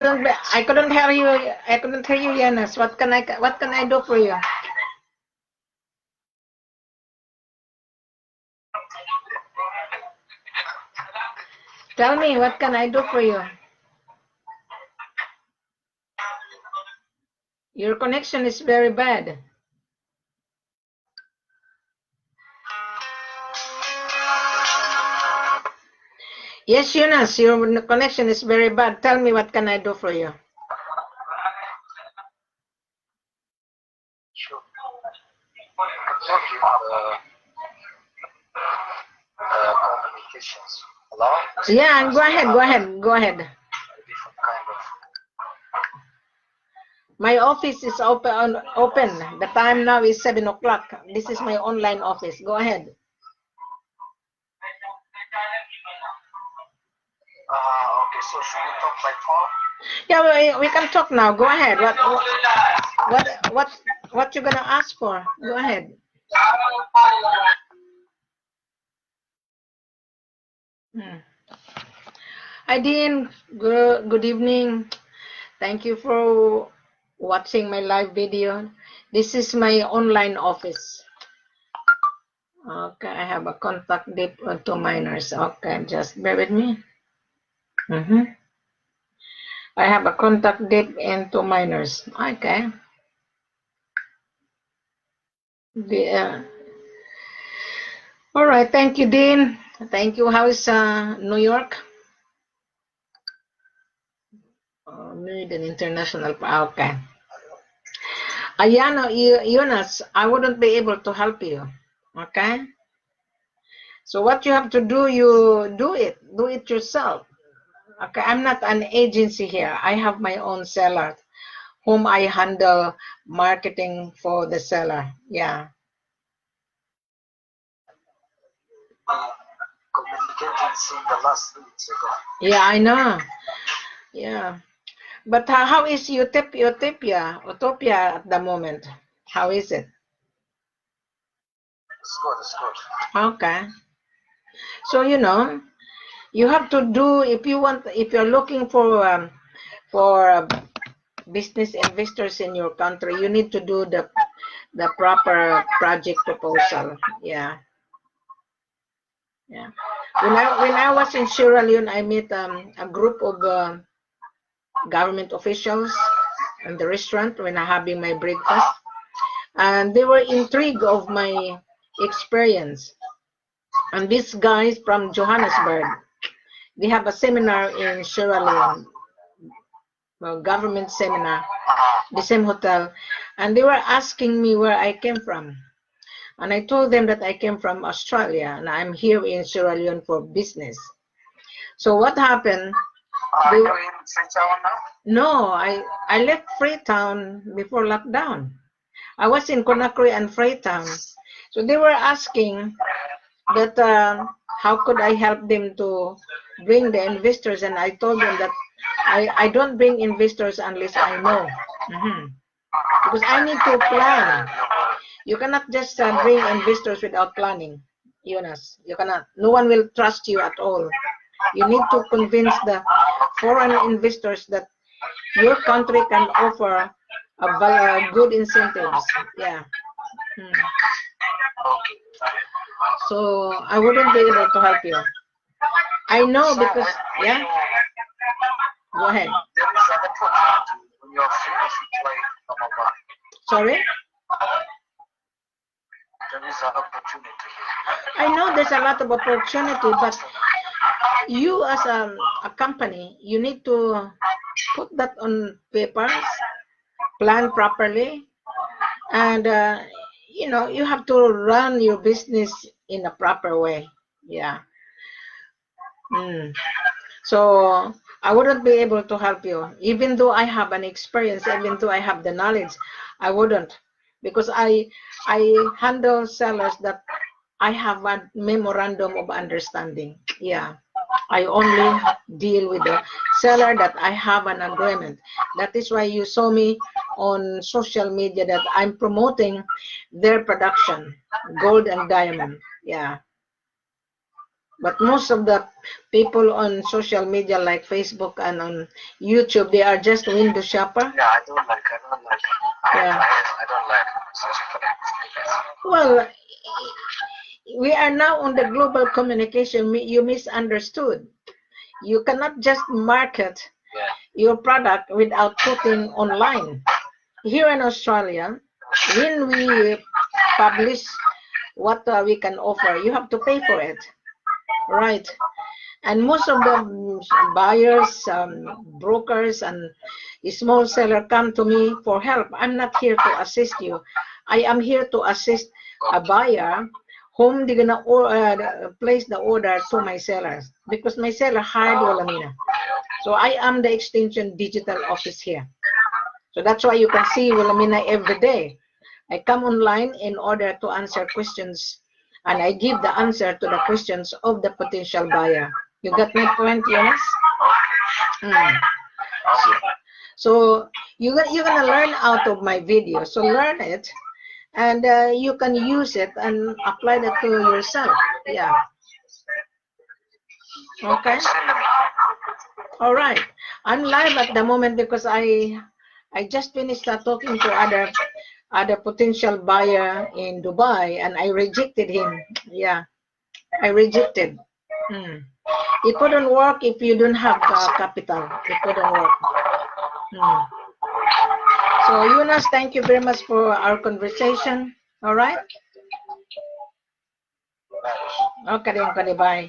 I couldn't hear you. I couldn't hear you, Yanis. What can I do for you? Tell me, what can I do for you? Your connection is very bad. Yes, Yunus, your connection is very bad. Tell me, what can I do for you? Sure. Communications. Hello? Yeah, go ahead. Different kind of. My office is open. The time now is 7 o'clock. This is my online office. Go ahead. Okay, so should we talk by phone? Yeah, we can talk now. Go ahead. What you gonna ask for? Go ahead. Hi, Dean. Good evening. Thank you for watching my live video. This is my online office. Okay, I have a contact dip to minors. Okay, just bear with me. I have a contact dip into minors. Okay. All right. Thank you, Dean. Thank you. How is New York? Need an international. Okay. Ayano, Yunus, I wouldn't be able to help you. Okay. So what you have to do, you do it yourself. Okay, I'm not an agency here. I have my own seller whom I handle marketing for the seller. Yeah. Communicating since the last 2 weeks ago. Yeah, I know. Yeah. But how is Utopia at the moment? How is it? It's good. Okay. So, you have to do, if you're looking for business investors in your country, you need to do the proper project proposal. Yeah. When I was in Sierra Leone, I met a group of government officials in the restaurant when I'm having my breakfast, and they were intrigued of my experience. And these guys from Johannesburg, they have a seminar in Sierra Leone, well, government seminar, the same hotel, and they were asking me where I came from. And I told them that I came from Australia and I'm here in Sierra Leone for business. So what happened? Are you in Freetown now? No, I left Freetown before lockdown. I was in Conakry and Freetown. So they were asking that how could I help them to bring the investors, and I told them that I don't bring investors unless I know. Because I need to plan. You cannot just bring investors without planning, Jonas. You cannot. No one will trust you at all. You need to convince the foreign investors that your country can offer a good incentives. Yeah. So I wouldn't be able to help you. I know because, yeah. Go ahead. There is an opportunity when you're finished with Bamako. Sorry? There is an opportunity. I know there's a lot of opportunity, but you as a company, you need to put that on papers, plan properly, and you have to run your business in a proper way. Yeah. So I wouldn't be able to help you, even though I have an experience, even though I have the knowledge. I wouldn't, because I handle sellers that I have a memorandum of understanding. Yeah. I only deal with the seller that I have an agreement. That is why you saw me on social media that I'm promoting their production, gold and diamond. Yeah. But most of the people on social media like Facebook and on YouTube, they are just window shopper. Yeah, I don't like. I don't like. Yeah. I don't like such. Well, we are now on the global communication. You misunderstood. You cannot just market your product without putting online. Here in Australia, when we publish what we can offer, you have to pay for it, right? And most of the buyers, brokers, and small seller come to me for help. I'm not here to assist you. I am here to assist a buyer whom they're gonna place the order to my sellers, because my seller hired Wilhelmina. So I am the extension digital office here. So that's why you can see Wilhelmina every day. I come online in order to answer questions, and I give the answer to the questions of the potential buyer. You got my point, Jonas? So you're gonna learn out of my video. So learn it, and you can use it and apply that to yourself. Yeah. Okay. All right. I'm live at the moment because I just finished talking to other potential buyer in Dubai, and I rejected him. Yeah, I rejected. It couldn't work if you don't have capital. It couldn't work. So Yunus, thank you very much for our conversation. All right. Okay, bye.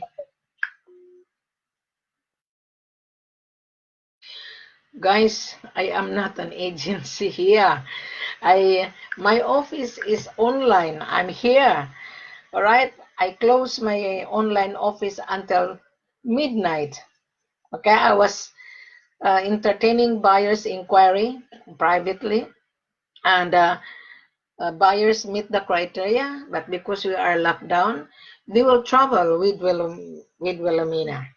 Guys, I am not an agency here. My office is online. I'm here. All right. I close my online office until midnight. Okay. I was entertaining buyers' inquiry privately, and buyers meet the criteria, but because we are locked down, they will travel with Wilhelmina.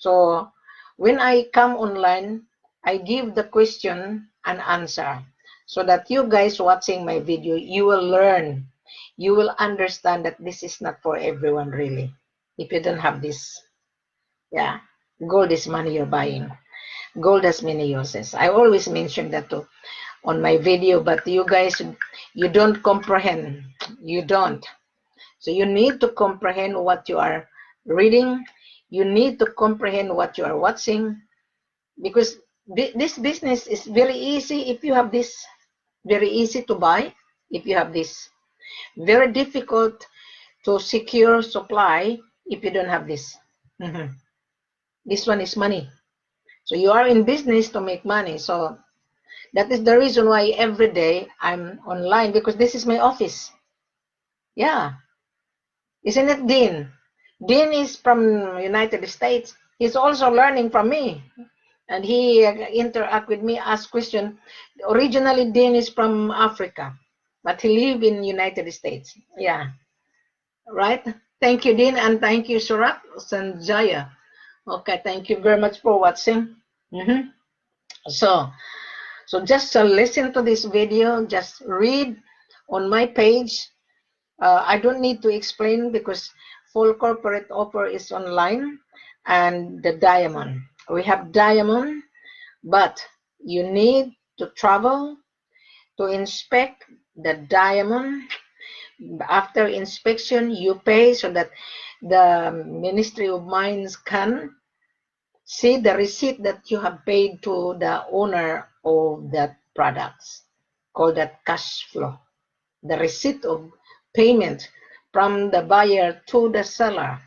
So when I come online, I give the question and answer, so that you guys watching my video, you will learn, you will understand that this is not for everyone really. If you don't have this, yeah, gold is money you're buying. Gold has many uses. I always mention that too on my video, but you guys, you don't comprehend. You don't. So you need to comprehend what you are reading. You need to comprehend what you are watching, because this business is very easy if you have this. Very easy to buy if you have this. Very difficult to secure supply if you don't have this. This one is money. So you are in business to make money. So that is the reason why every day I'm online, because this is my office. Yeah. Isn't it, Dean? Dean is from United States. He's also learning from me. And he interact with me, ask question. Originally, Dean is from Africa, but he live in United States. Yeah. Right? Thank you, Dean, and thank you, Surat Sanjaya. Okay, thank you very much for watching. So just listen to this video, just read on my page. I don't need to explain, because full corporate offer is online. And the diamond, we have diamond, but you need to travel to inspect the diamond. After inspection, you pay, so that the Ministry of Mines can see the receipt that you have paid to the owner of that products, called that cash flow, the receipt of payment from the buyer to the seller.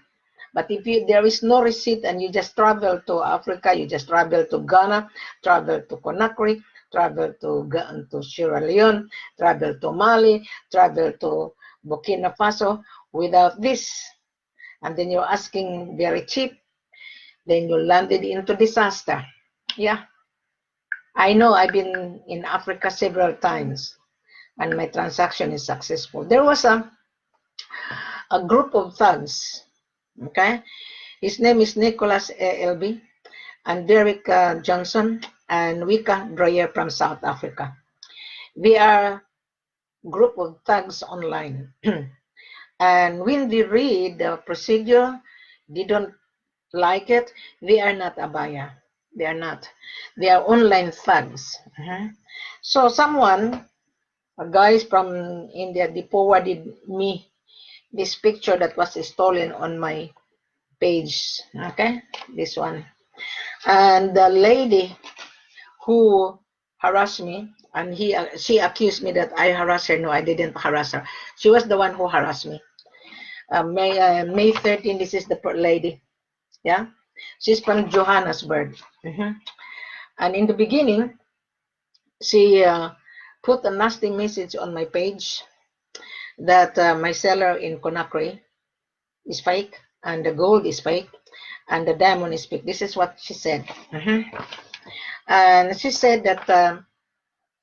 But if there is no receipt and you just travel to Africa, you just travel to Ghana, travel to Conakry, travel to Sierra Leone, travel to Mali, travel to Burkina Faso without this, and then you're asking very cheap, then you landed into disaster. Yeah, I know. I've been in Africa several times, and my transaction is successful. There was a group of thugs. Okay, his name is Nicholas L.B. and Derek Johnson and Wika Dreyer from South Africa. We are group of thugs online. And when we read the procedure, they don't like it, they are not a buyer. They are not. They are online thugs. So someone, a guy from India, they forwarded me this picture that was stolen on my page. Okay, this one. And the lady who harassed me, and she accused me that I harassed her. No, I didn't harass her. She was the one who harassed me. May 13, this is the lady. Yeah, she's from Johannesburg. And in the beginning, she put a nasty message on my page that my seller in Conakry is fake, and the gold is fake, and the diamond is fake. This is what she said. And she said that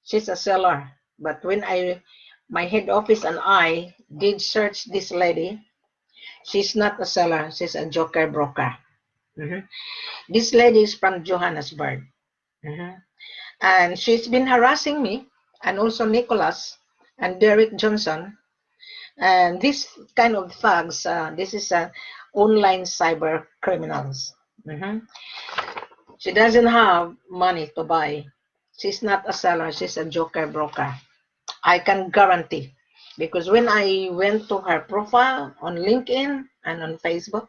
she's a seller. But when my head office and I did search this lady, she's not a seller. She's a joker broker. This lady is from Johannesburg. And she's been harassing me, and also Nicholas and Derek Johnson. And this kind of thugs, this is online cyber criminals. She doesn't have money to buy. She's not a seller. She's a joker broker. I can guarantee. Because when I went to her profile on LinkedIn and on Facebook,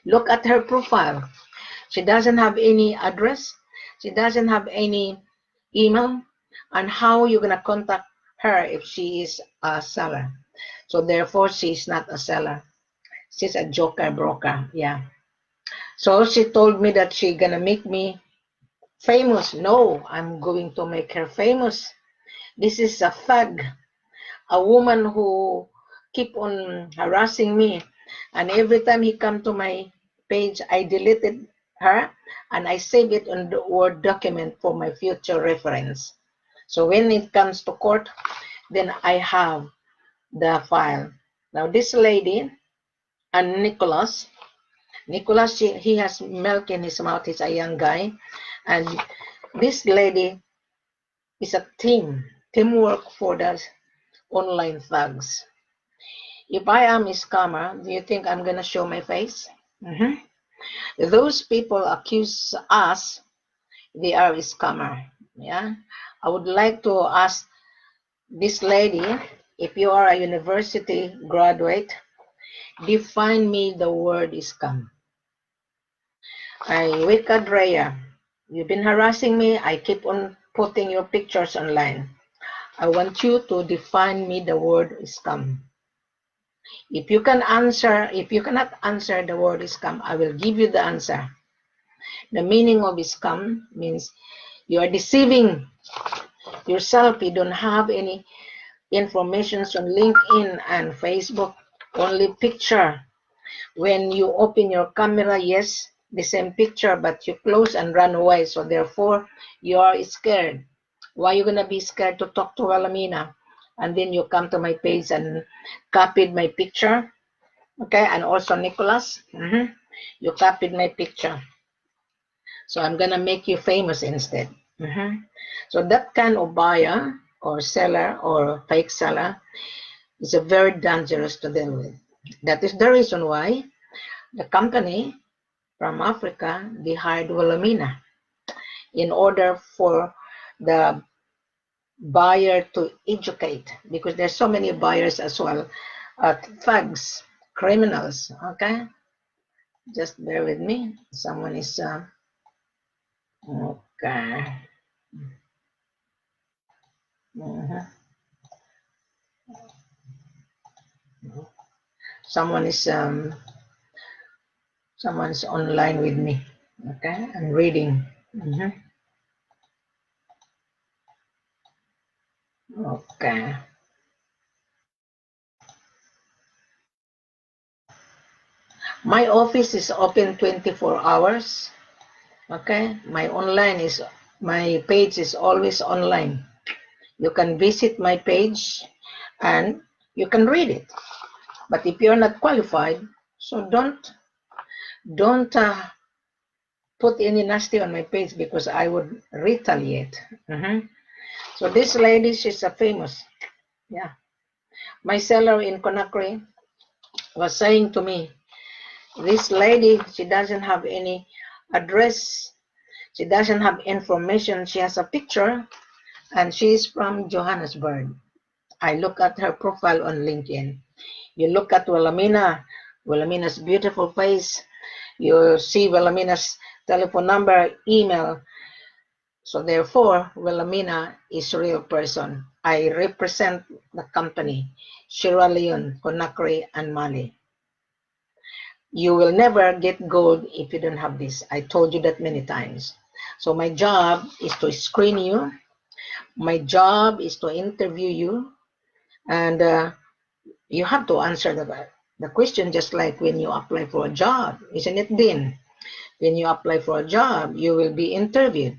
look at her profile. She doesn't have any address. She doesn't have any email. And how you going to contact her if she is a seller? So therefore, she's not a seller. She's a joker broker. Yeah. So she told me that she's going to make me famous. No, I'm going to make her famous. This is a thug, a woman who keep on harassing me. And every time he come to my page, I deleted her and I save it on the Word document for my future reference. So when it comes to court, then I have the file. Now this lady and Nicholas, he has milk in his mouth. He's a young guy. And this lady is a teamwork for the online thugs. If I am a scammer, do you think I'm going to show my face? Those people accuse us, they are a scammer. Yeah. I would like to ask this lady, if you are a university graduate, define me the word scam. Wicked Raya, you've been harassing me. I keep on putting your pictures online. I want you to define me the word scam. If you cannot answer the word scam, I will give you the answer. The meaning of scam means you are deceiving yourself. You don't have any information on LinkedIn and Facebook, only picture. When you open your camera, yes, the same picture, but you close and run away. So therefore, you are scared. Why are you going to be scared to talk to Wilhelmina? And then you come to my page and copied my picture. Okay, and also Nicholas, you copied my picture. So I'm going to make you famous instead. So that kind of buyer or seller or fake seller is very dangerous to deal with. That is the reason why the company from Africa, they hired Wilhelmina in order for the buyer to educate, because there's so many buyers as well, thugs, criminals. Okay, just bear with me. Someone is okay. Someone is someone's online with me. Okay, I'm reading. Okay. My office is open 24 hours. Okay, my page is always online. You can visit my page and you can read it. But if you're not qualified, so don't put any nasty on my page, because I would retaliate. So this lady, she's a famous. Yeah. My seller in Conakry was saying to me, This lady, she doesn't have any address. She doesn't have information. She has a picture, and she's from Johannesburg. I look at her profile on LinkedIn. You look at Willamina's beautiful face. You see Willamina's telephone number, email. So therefore, Wilhelmina is a real person. I represent the company, Sierra Leone, Conakry, and Mali. You will never get gold if you don't have this. I told you that many times. So my job is to screen you. My job is to interview you. And you have to answer the question just like when you apply for a job. Isn't it, Dean? When you apply for a job, you will be interviewed.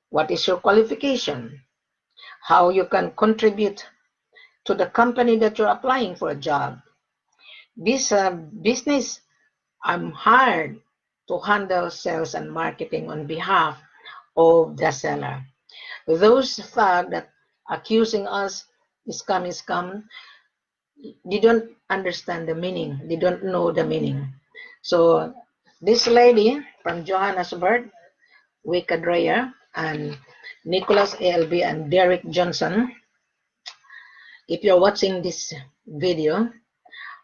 What is your qualification? How you can contribute to the company that you're applying for a job. This business, I'm hired to handle sales and marketing on behalf of the seller. Those thugs that accusing us scam, they don't understand the meaning. They don't know the meaning. So this lady from Johannesburg, Wicca Dreyer, and Nicholas ALB and Derek Johnson, if you're watching this video,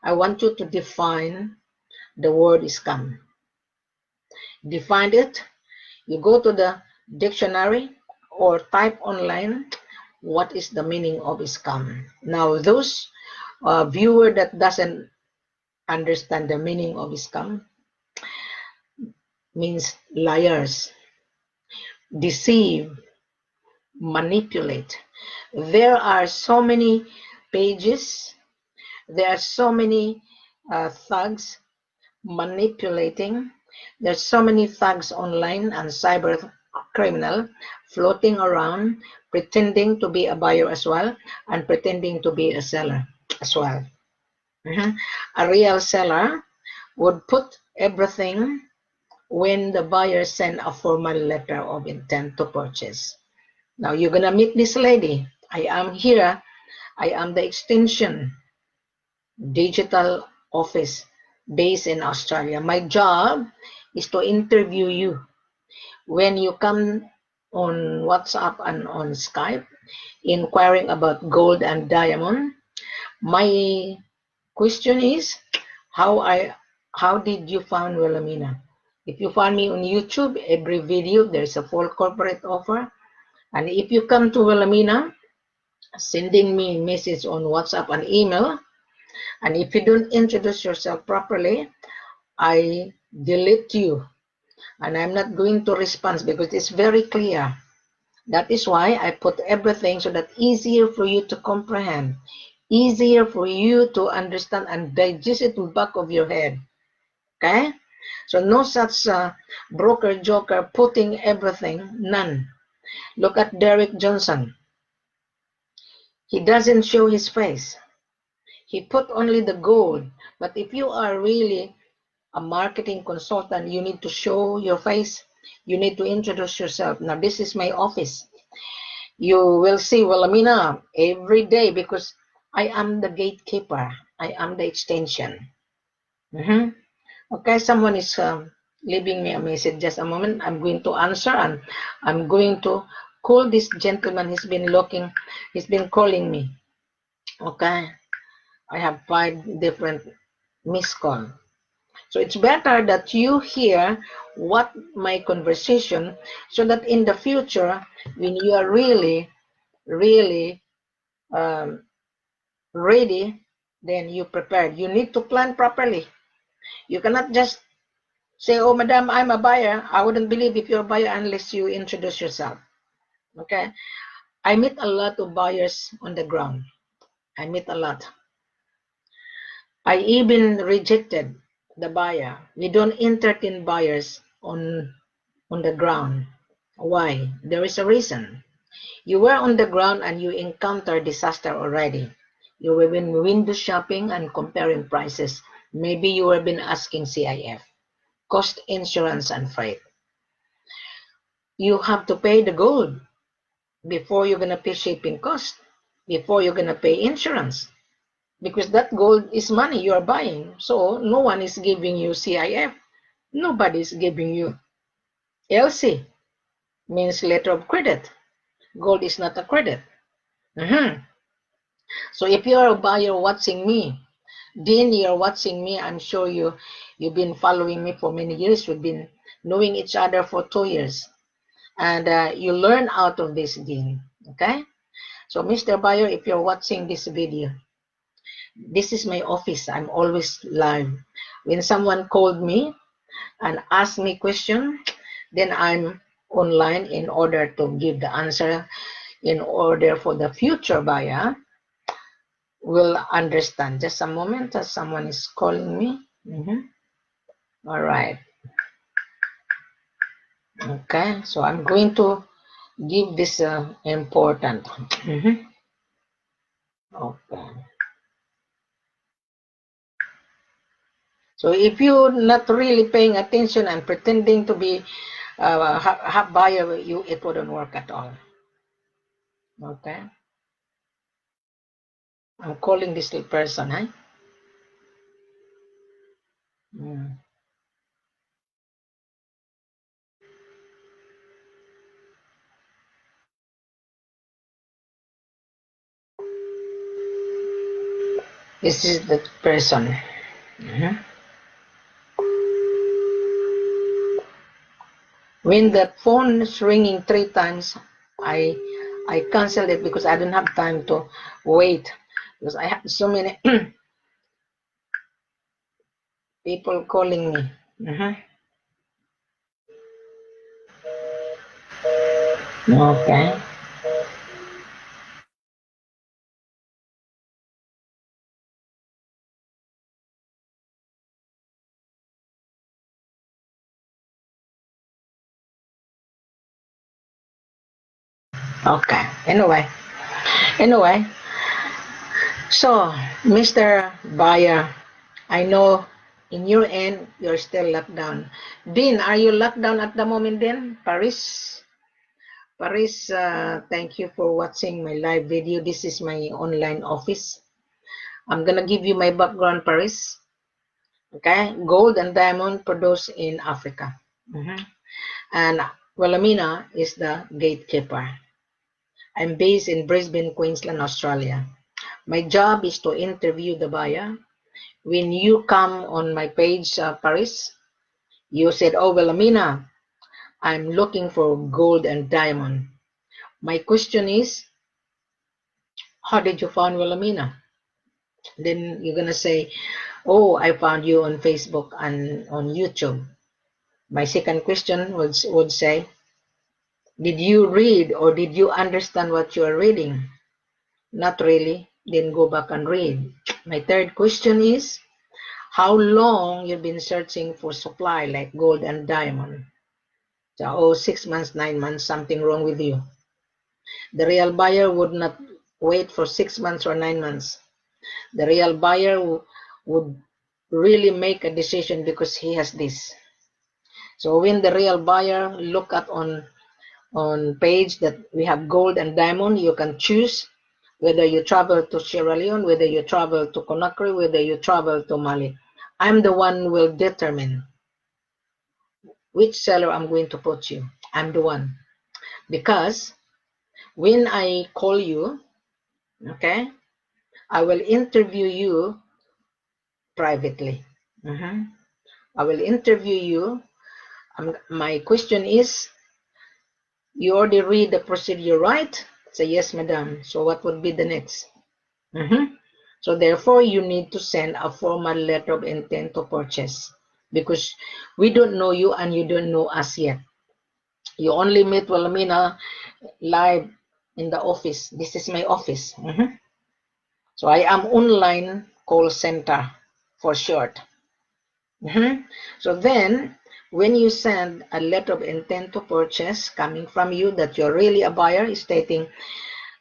I want you to define the word scam. Define it. You go to the dictionary or type online what is the meaning of scam. Now, those viewer that doesn't understand the meaning of scam means liars, deceive, manipulate. There are so many pages. There are so many thugs manipulating. There's so many thugs online and cyber criminal floating around pretending to be a buyer as well and pretending to be a seller as well. A real seller would put everything when the buyer send a formal letter of intent to purchase. Now you're gonna meet this lady. I am here. I am the extension digital office based in Australia. My job is to interview you. When you come on WhatsApp and on Skype, inquiring about gold and diamond, my question is, how did you find Wilhelmina? If you find me on YouTube, every video there's a full corporate offer. And if you come to Wilhelmina, sending me a message on WhatsApp and email, and if you don't introduce yourself properly, I delete you. And I'm not going to respond because it's very clear. That is why I put everything so that easier for you to comprehend, easier for you to understand and digest it in the back of your head. Okay? So no such broker joker putting everything, none. Look at Derek Johnson. He doesn't show his face. He put only the gold. But if you are really a marketing consultant, you need to show your face. You need to introduce yourself. Now, this is my office. You will see Wilhelmina every day because I am the gatekeeper. I am the extension. Okay, someone is leaving me a message. Just a moment. I'm going to answer and I'm going to call this gentleman. He's been calling me. Okay. I have 5 different missed call. So it's better that you hear what my conversation so that in the future, when you are really, really ready, then you prepared. You need to plan properly. You cannot just say, oh, madam, I'm a buyer. I wouldn't believe if you're a buyer unless you introduce yourself. Okay? I meet a lot of buyers on the ground. I meet a lot. I even rejected the buyer. We don't entertain buyers on the ground. Why? There is a reason. You were on the ground and you encountered disaster already. You were been window shopping and comparing prices. Maybe you have been asking C.I.F, cost, insurance, and freight. You have to pay the gold before you're gonna pay shipping cost, before you're gonna pay insurance. because that gold is money you are buying. So no one is giving you C.I.F. Nobody is giving you LC, means letter of credit. Gold is not a credit. So if you are a buyer watching me, Dean, you're watching me. I'm sure you've been following me for many years. We've been knowing each other for 2 years, and you learn out of this, Dean. Okay. So, Mr. Buyer, if you're watching this video, this is my office. I'm always live. When someone called me and asked me question, then I'm online in order to give the answer, in order for the future buyer will understand. Just a moment, as someone is calling me. All right. Okay, so I'm going to give this important. Okay. So if you're not really paying attention and pretending to be a buyer, it wouldn't work at all. Okay. I'm calling this person, huh? This is the person. When that phone is ringing 3 times, I cancel it because I don't have time to wait, because I have so many people calling me. Okay. Okay. Anyway, so Mr. Buyer, I know in your end you're still locked down. Dean, are you locked down at the moment then? Paris, thank you for watching my live video. This is my online office. I'm gonna give you my background, Paris. Okay, gold and diamond produced in Africa. And Wilhelmina is the gatekeeper. I'm based in Brisbane, Queensland, Australia. My job is to interview the buyer. When you come on my page, Paris, you said, "Oh, Wilhelmina, I'm looking for gold and diamond." My question is, how did you find Wilhelmina? Then you're gonna say, "Oh, I found you on Facebook and on YouTube." My second question would say, did you read or did you understand what you are reading? Not really. Then go back and read. My third question is, how long you've been searching for supply like gold and diamond? So, oh, 6 months, 9 months, something wrong with you. The real buyer would not wait for 6 months or 9 months. The real buyer would really make a decision because he has this. So when the real buyer look at on page that we have gold and diamond, you can choose whether you travel to Sierra Leone, whether you travel to Conakry, whether you travel to Mali. I'm the one who will determine which seller I'm going to put you. I'm the one. Because when I call you, okay, I will interview you privately. I will interview you. My question is, you already read the procedure, right? Say yes, madam. So what would be the next? So therefore, you need to send a formal letter of intent to purchase, because we don't know you and you don't know us yet. You only meet Wilhelmina live in the office. This is my office. So I am online call center for short. So then, when you send a letter of intent to purchase coming from you that you're really a buyer, stating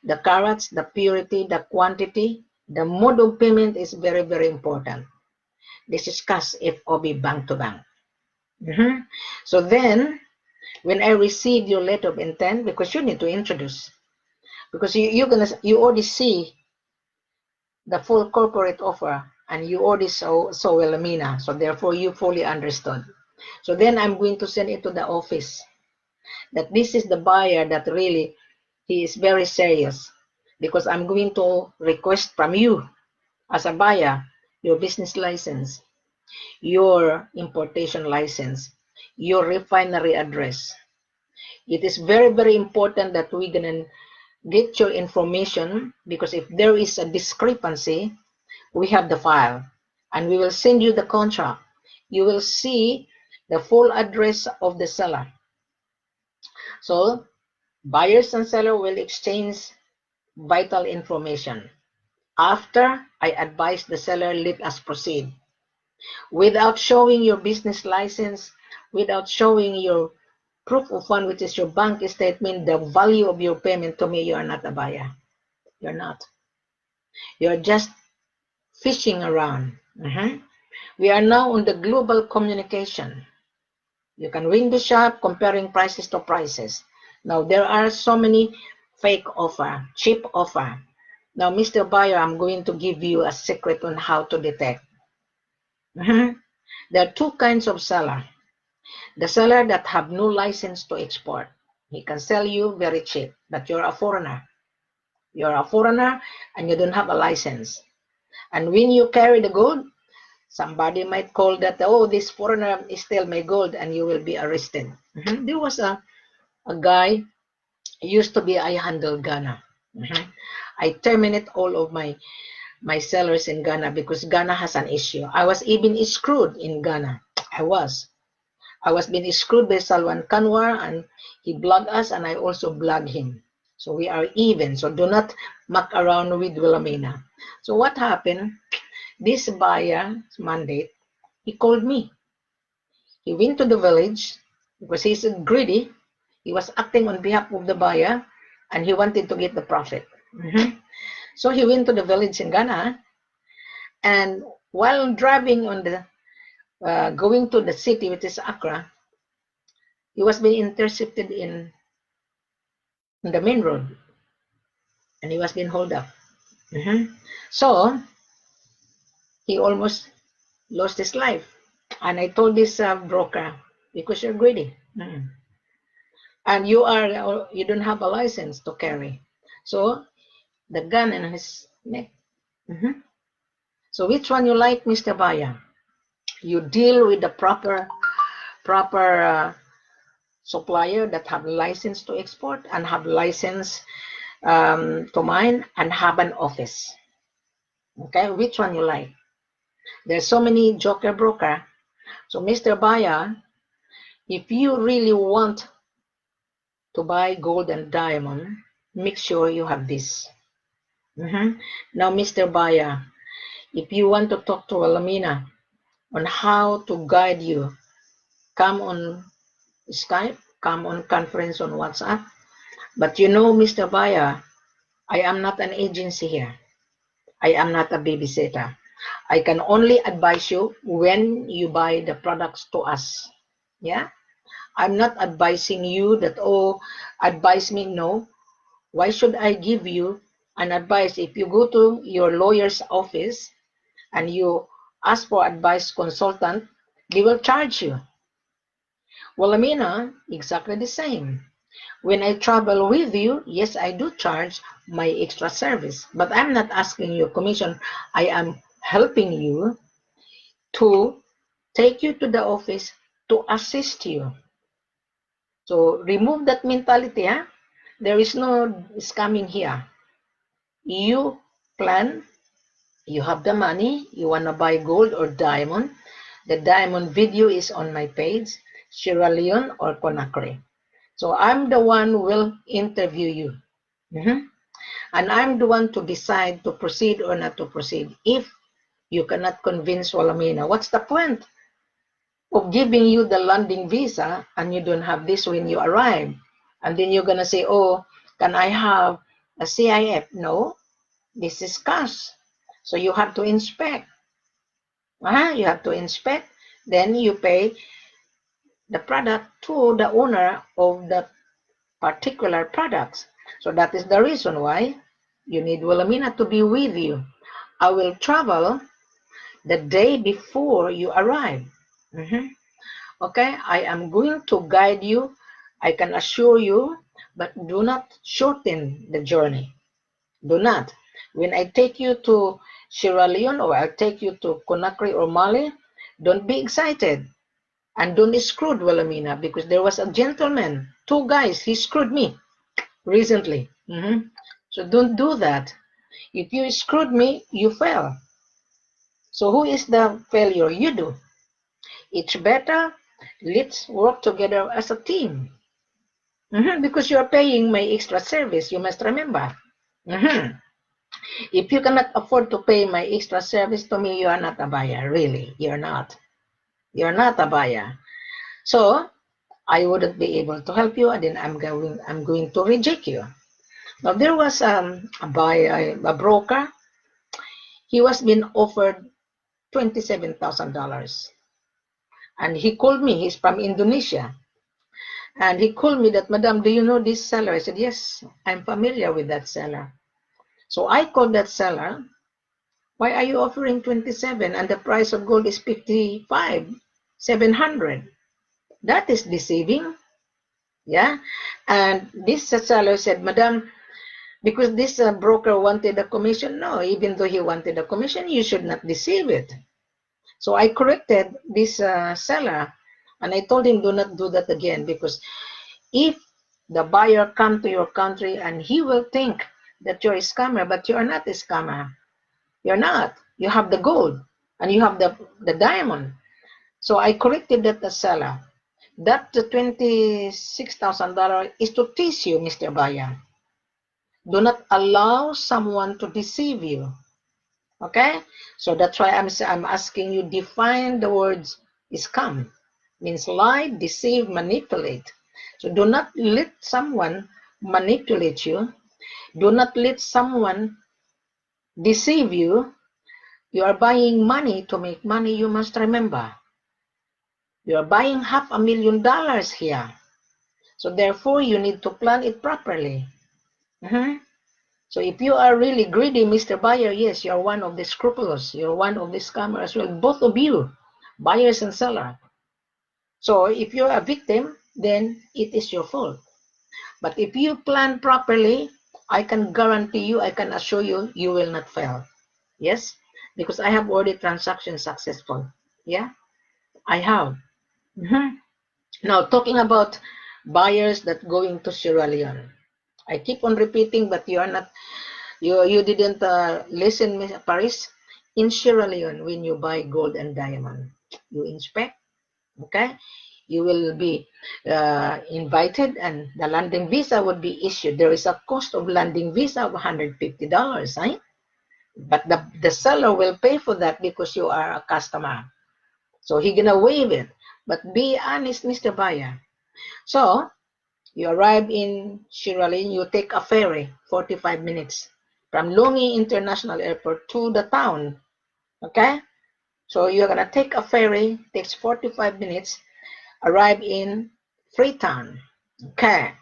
the carats, the purity, the quantity, the mode of payment is very, very important. This is cash F.O.B bank to bank. So then, when I receive your letter of intent, because you need to introduce, because you already see the full corporate offer, and you already saw Wilhelmina, so therefore you fully understood. So then I'm going to send it to the office that this is the buyer that really he is very serious, because I'm going to request from you as a buyer your business license, your importation license, your refinery address. It is very, very important that we're gonna get your information, because if there is a discrepancy, we have the file and we will send you the contract. You will see the full address of the seller. So buyers and seller will exchange vital information. After I advise the seller, let us proceed. Without showing your business license, without showing your proof of fund, which is your bank statement, the value of your payment, to me, you are not a buyer. You're not. You're just fishing around. We are now on the global communication. You can ring the shop comparing prices to prices. Now, there are so many fake offer, cheap offer. Now, Mr. Buyer, I'm going to give you a secret on how to detect. There are two kinds of seller. The seller that have no license to export. He can sell you very cheap, but you're a foreigner. You're a foreigner and you don't have a license. And when you carry the gold, somebody might call that, oh, this foreigner is still my gold, and you will be arrested. There was a guy, used to be, I handle Ghana. I terminate all of my sellers in Ghana because Ghana has an issue. I was even screwed in Ghana. I was being screwed by Salwan Kanwar, and he blocked us, and I also blocked him. So we are even. So do not muck around with Wilhelmina. So what happened? This buyer's mandate, he called me. He went to the village because he's greedy. He was acting on behalf of the buyer, and he wanted to get the profit. So he went to the village in Ghana, and while driving on the going to the city, which is Accra, he was being intercepted in the main road, and he was being held up. So he almost lost his life. And I told this broker, because you're greedy, and you don't have a license to carry. So the gun in his neck. So which one you like, Mr. Buyer? You deal with the proper supplier that have license to export and have license to mine and have an office. Okay, which one you like? There's so many joker broker. So Mr. Buyer, if you really want to buy gold and diamond, make sure you have this. Now, Mr. Buyer, if you want to talk to Wilhelmina on how to guide you, come on Skype, come on conference on WhatsApp. But you know, Mr. Buyer, I am not an agency here. I am not a babysitter. I can only advise you when you buy the products to us. Yeah? I'm not advising you that, oh, advise me. No. Why should I give you an advice? If you go to your lawyer's office and you ask for advice consultant, they will charge you. Well, Amina, exactly the same. When I travel with you, yes, I do charge my extra service, but I'm not asking you commission. I am helping you to take you to the office to assist you. So remove that mentality. There is no scamming here. You plan, you have the money, you want to buy gold or diamond. The diamond video is on my page, Sierra Leone or Conakry. So I'm the one who will interview you. And I'm the one to decide to proceed or not to proceed. If you cannot convince Wilhelmina, what's the point of giving you the landing visa and you don't have this when you arrive? And then you're going to say, oh, can I have a C.I.F? No, this is cash. So you have to inspect. You have to inspect. Then you pay the product to the owner of the particular products. So that is the reason why you need Wilhelmina to be with you I will travel the day before you arrive. Mhm. Okay, I am going to guide you. I can assure you, but do not shorten the journey. Do not. When I take you to Sierra Leone or I'll take you to Conakry or Mali, don't be excited. And don't screw Wilhelmina because there was a gentleman, two guys, he screwed me recently. So don't do that. If you screwed me, you fail. So who is the failure? You do. It's better. Let's work together as a team. Because you are paying my extra service, you must remember. If you cannot afford to pay my extra service to me, you are not a buyer. Really, you're not. You're not a buyer. So I wouldn't be able to help you, and then I'm going to reject you. Now there was a buyer, a broker. He was being offered $27,000, and he called me. He's from Indonesia, and he called me that, Madam, do you know this seller? I said, yes, I'm familiar with that seller. So I called that seller. Why are you offering 27 and the price of gold is 55,700? That is deceiving. Yeah. And this seller said, Madam, because this broker wanted a commission. No, even though he wanted a commission, you should not deceive it. So I corrected this seller and I told him, do not do that again, because if the buyer come to your country and he will think that you're a scammer, but you are not a scammer. You're not. You have the gold and you have the diamond. So I corrected that the seller. That the $26,000 is to tease you, Mr. Buyer. Do not allow someone to deceive you. Okay? So that's why I'm asking you, define the words scam. Means lie, deceive, manipulate. So do not let someone manipulate you. Do not let someone deceive you. You are buying money to make money, you must remember. You are buying $500,000 here. So therefore, you need to plan it properly. So if you are really greedy, Mr. Buyer, yes, you are one of the scrupulous. You're one of the scammers as well. Both of you, buyers and seller. So if you're a victim, then it is your fault. But if you plan properly, I can guarantee you, I can assure you, you will not fail. Yes, because I have already transactions successful. Yeah, I have. Now, talking about buyers that going to Sierra Leone. I keep on repeating, but you are not, you didn't listen, Miss Paris. In Sierra Leone, when you buy gold and diamond, you inspect, okay? You will be invited, and the landing visa would be issued. There is a cost of landing visa of $150, right? But the seller will pay for that because you are a customer. So he's gonna waive it. But be honest, Mr. Buyer. So you arrive in Sierra Leone, you take a ferry, 45 minutes, from Leone International Airport to the town, okay? So you're gonna take a ferry, takes 45 minutes, arrive in Freetown, okay?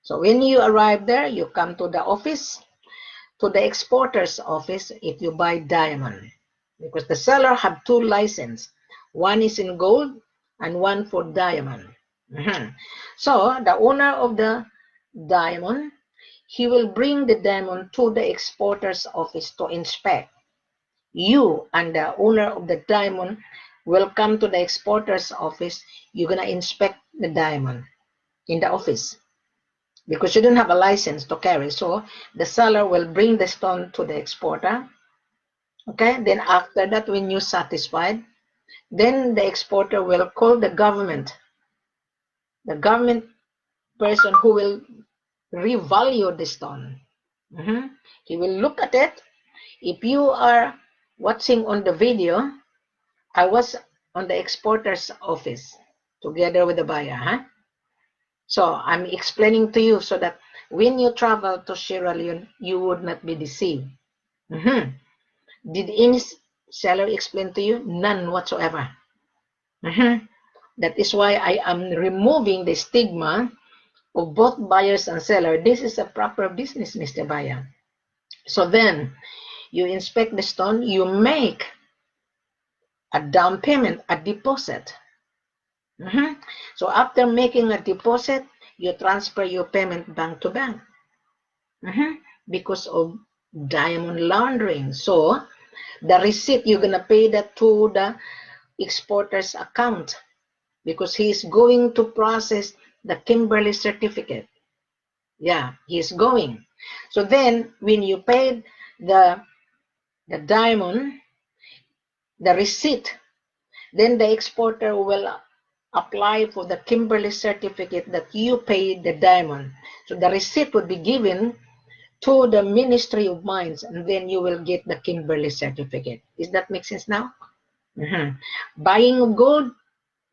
So when you arrive there, you come to the office, to the exporter's office if you buy diamond, because the seller have two licenses. One is in gold and one for diamond. So the owner of the diamond, he will bring the diamond to the exporter's office to inspect. You and the owner of the diamond will come to the exporter's office. You're gonna inspect the diamond in the office because you don't have a license to carry. So the seller will bring the stone to the exporter. Okay, then after that, when you're satisfied, then the exporter will call the government person who will revalue the stone. He will look at it. If you are watching on the video, I was on the exporter's office together with the buyer. So I'm explaining to you so that when you travel to Sierra Leone, you would not be deceived. Did any seller explain to you? None whatsoever. That is why I am removing the stigma of both buyers and seller. This is a proper business, Mr. Buyer. So then, You inspect the stone, you make a down payment, a deposit. So after making a deposit, you transfer your payment bank to bank because of diamond laundering. So the receipt, you're going to pay that to the exporter's account because he's going to process the Kimberley certificate. Yeah, he's going. So then when you paid the diamond, the receipt, then the exporter will apply for the Kimberley certificate that you paid the diamond. So the receipt would be given to the Ministry of Mines, and then you will get the Kimberley certificate. Does that make sense now? Buying of gold,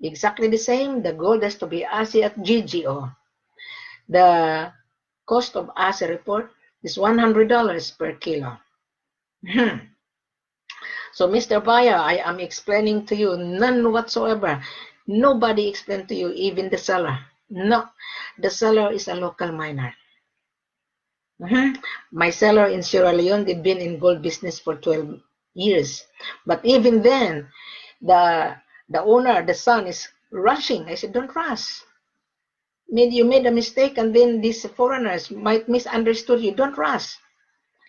exactly the same. The gold has to be ASI at GGO. The cost of ASI report is $100 per kilo. So, Mr. Buyer, I am explaining to you none whatsoever. Nobody explained to you, even the seller. No, the seller is a local miner. My seller in Sierra Leone, they've been in gold business for 12 years. But even then, the owner, the son, is rushing. I said, don't rush. You made a mistake, and then these foreigners might misunderstood you. Don't rush.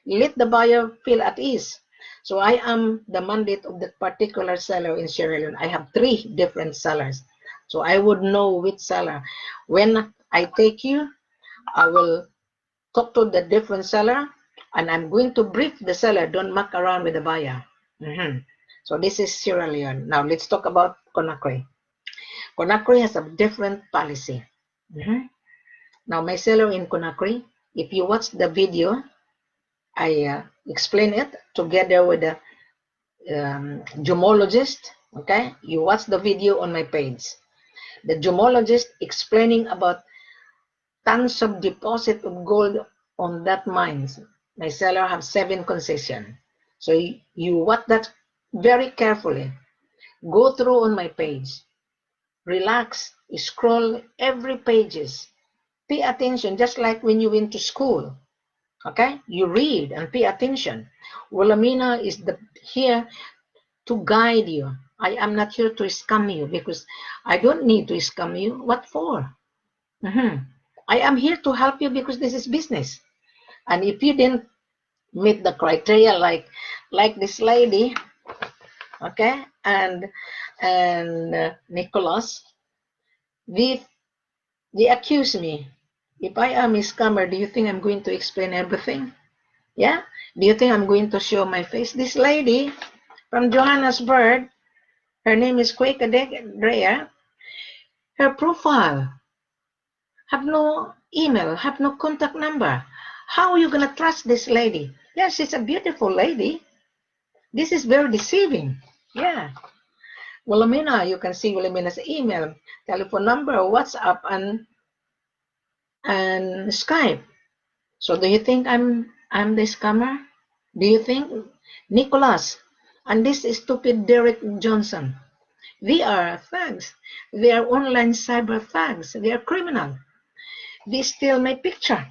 Let the buyer feel at ease. So I am the mandate of that particular seller in Sierra Leone. I have 3 different sellers. So I would know which seller. When I take you, I will talk to the different seller, and I'm going to brief the seller. Don't muck around with the buyer. So this is Sierra Leone. Now let's talk about Conakry. Conakry has a different policy. Now my seller in Conakry, if you watch the video, I explain it together with the gemologist. Okay, you watch the video on my page. The gemologist explaining about tons of deposit of gold on that mines. My seller have 7 concession. So you watch that very carefully. Go through on my page. Relax. Scroll every pages. Pay attention, just like when you went to school. Okay? You read and pay attention. Wilhelmina is here to guide you. I am not here to scam you because I don't need to scam you. What for? I am here to help you because this is business. And if you didn't meet the criteria like this lady, okay, and Nicholas, they accuse me. If I am a scammer, do you think I'm going to explain everything? Yeah? Do you think I'm going to show my face? This lady from Johannesburg, her name is Quaker Drea, her profile have no email, have no contact number. How are you going to trust this lady? Yeah, she's a beautiful lady. This is very deceiving. Yeah. Wilhelmina, you can see Wilhelmina's email, telephone number, WhatsApp, and Skype. So do you think I'm the scammer? Do you think Nicholas and this stupid Derek Johnson? They are thugs. They are online cyber thugs. They are criminal. They steal my picture.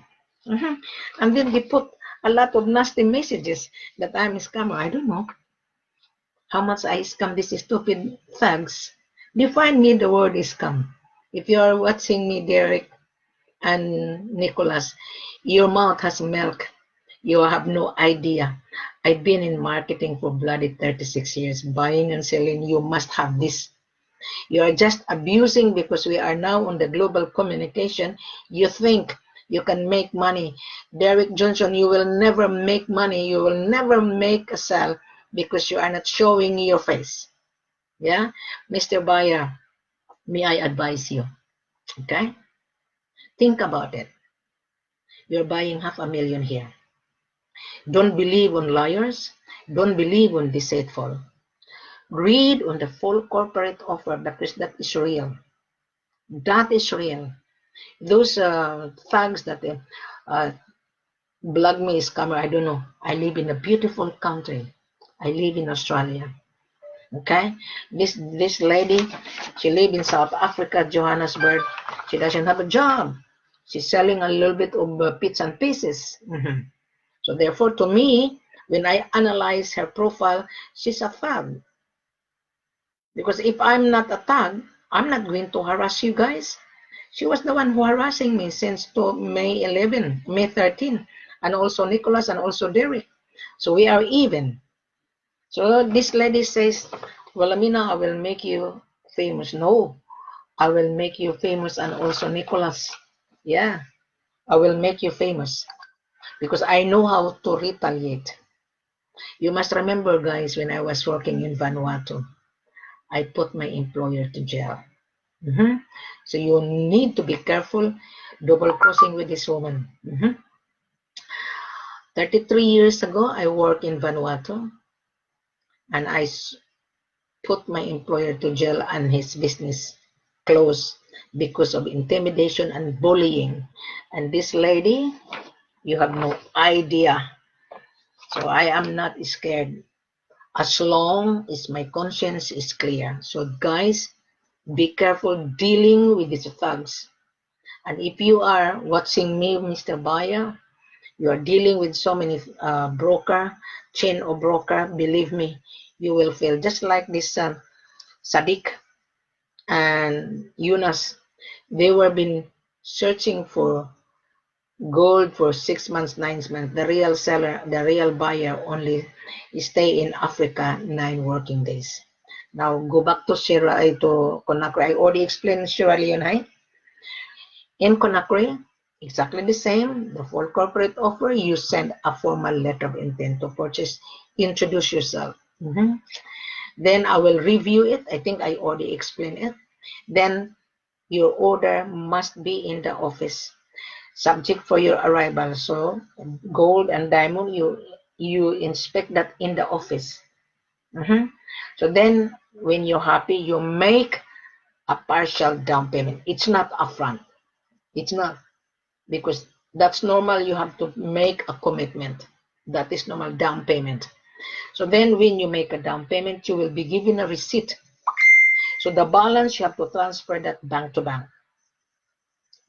And then they put a lot of nasty messages that I'm a scammer. I don't know how much I scam these stupid thugs. Define me the word scam. If you are watching me, Derek and Nicholas, your mouth has milk. You have no idea. I've been in marketing for bloody 36 years, buying and selling. You must have this. You are just abusing because we are now on the global communication. You think you can make money. Derek Johnson, you will never make money. You will never make a sale because you are not showing your face. Yeah? Mr. Buyer, may I advise you? Okay? Think about it. You're buying $500,000 here. Don't believe on liars. Don't believe on deceitful. Read on the full corporate offer because that is real. That is real. Those thugs that blog me scammer, I don't know. I live in a beautiful country. I live in Australia. Okay? This lady, she lives in South Africa, Johannesburg. She doesn't have a job. She's selling a little bit of bits and pieces. So therefore, to me, When I analyze her profile, she's a thug. Because if I'm not a thug, I'm not going to harass you guys. She was the one who harassing me since May 11, May 13, and also Nicholas and also Derek. So we are even. So this lady says, well, Amina, I will make you famous. No, I will make you famous and also Nicholas. Yeah, I will make you famous because I know how to retaliate. You must remember, guys, when I was working in Vanuatu, I put my employer to jail. So you need to be careful double crossing with this woman. 33 years ago, I worked in Vanuatu and I put my employer to jail and his business closed because of intimidation and bullying. And this lady, you have no idea. So I am not scared as long as my conscience is clear. So guys, be careful dealing with these thugs. And if you are watching me, Mr. Buyer, you are dealing with so many broker, chain of broker, believe me, you will fail. Just like this Sadiq and Yunus, they were been searching for gold for 6 months, 9 months. The real seller, the real buyer only stay in Africa 9 working days. Now go back to to Conakry. I already explained Sierra Leone, right? In Conakry, exactly the same. The full corporate offer, you send a formal letter of intent to purchase, introduce yourself. Then I will review it. I think I already explained it. Then your order must be in the office, subject for your arrival. So gold and diamond, you inspect that in the office. So then when you're happy, you make a partial down payment. It's not upfront. It's not. Because that's normal, you have to make a commitment. That is normal down payment. So then when you make a down payment, you will be given a receipt. So the balance, you have to transfer that bank to bank.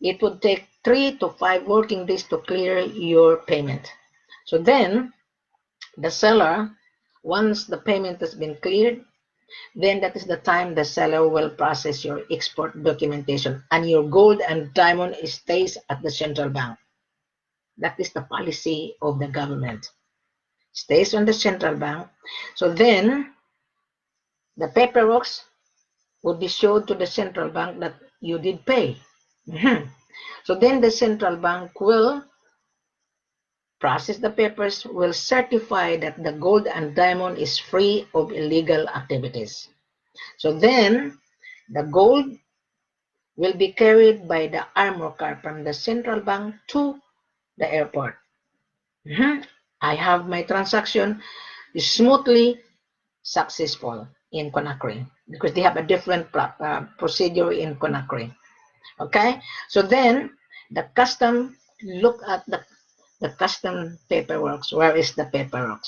It would take 3 to 5 working days to clear your payment. So then the seller, once the payment has been cleared, then that is the time the seller will process your export documentation and your gold and diamond stays at the central bank. That is the policy of the government. Stays on the central bank. So then the paperwork would be showed to the central bank that you did pay. So then the central bank will process the papers, will certify that the gold and diamond is free of illegal activities. So then the gold will be carried by the armor car from the central bank to the airport. I have my transaction smoothly successful in Conakry because they have a different procedure in Conakry. Okay, so then the custom look at the custom paperwork. Where is the paperwork?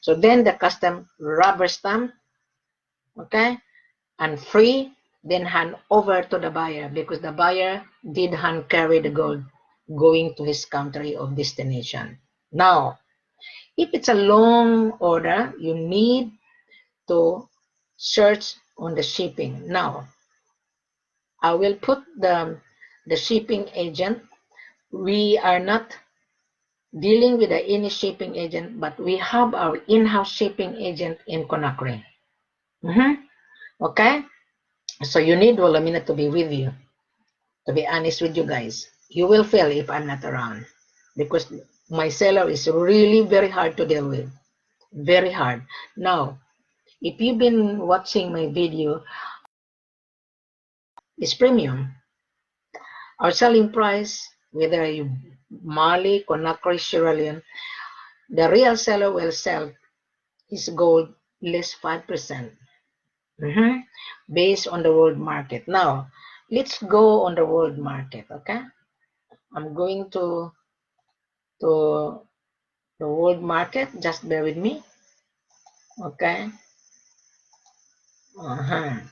So then the custom rubber stamp, okay, and free, then hand over to the buyer because the buyer did hand carry the gold going to his country of destination. Now, if it's a long order, you need to search on the shipping. Now, I will put the shipping agent. We are not dealing with any shipping agent, but we have our in-house shipping agent in Conakry. Okay? So you need Wilhelmina to be with you. To be honest with you guys, you will fail if I'm not around because my seller is really very hard to deal with. Very hard. Now, if you've been watching my video, it's premium. Our selling price, whether you Mali, Conakry, Sierra Leone, the real seller will sell his gold less 5%. Based on the world market. Now, let's go on the world market, okay? I'm going to the world market. Just bear with me, okay?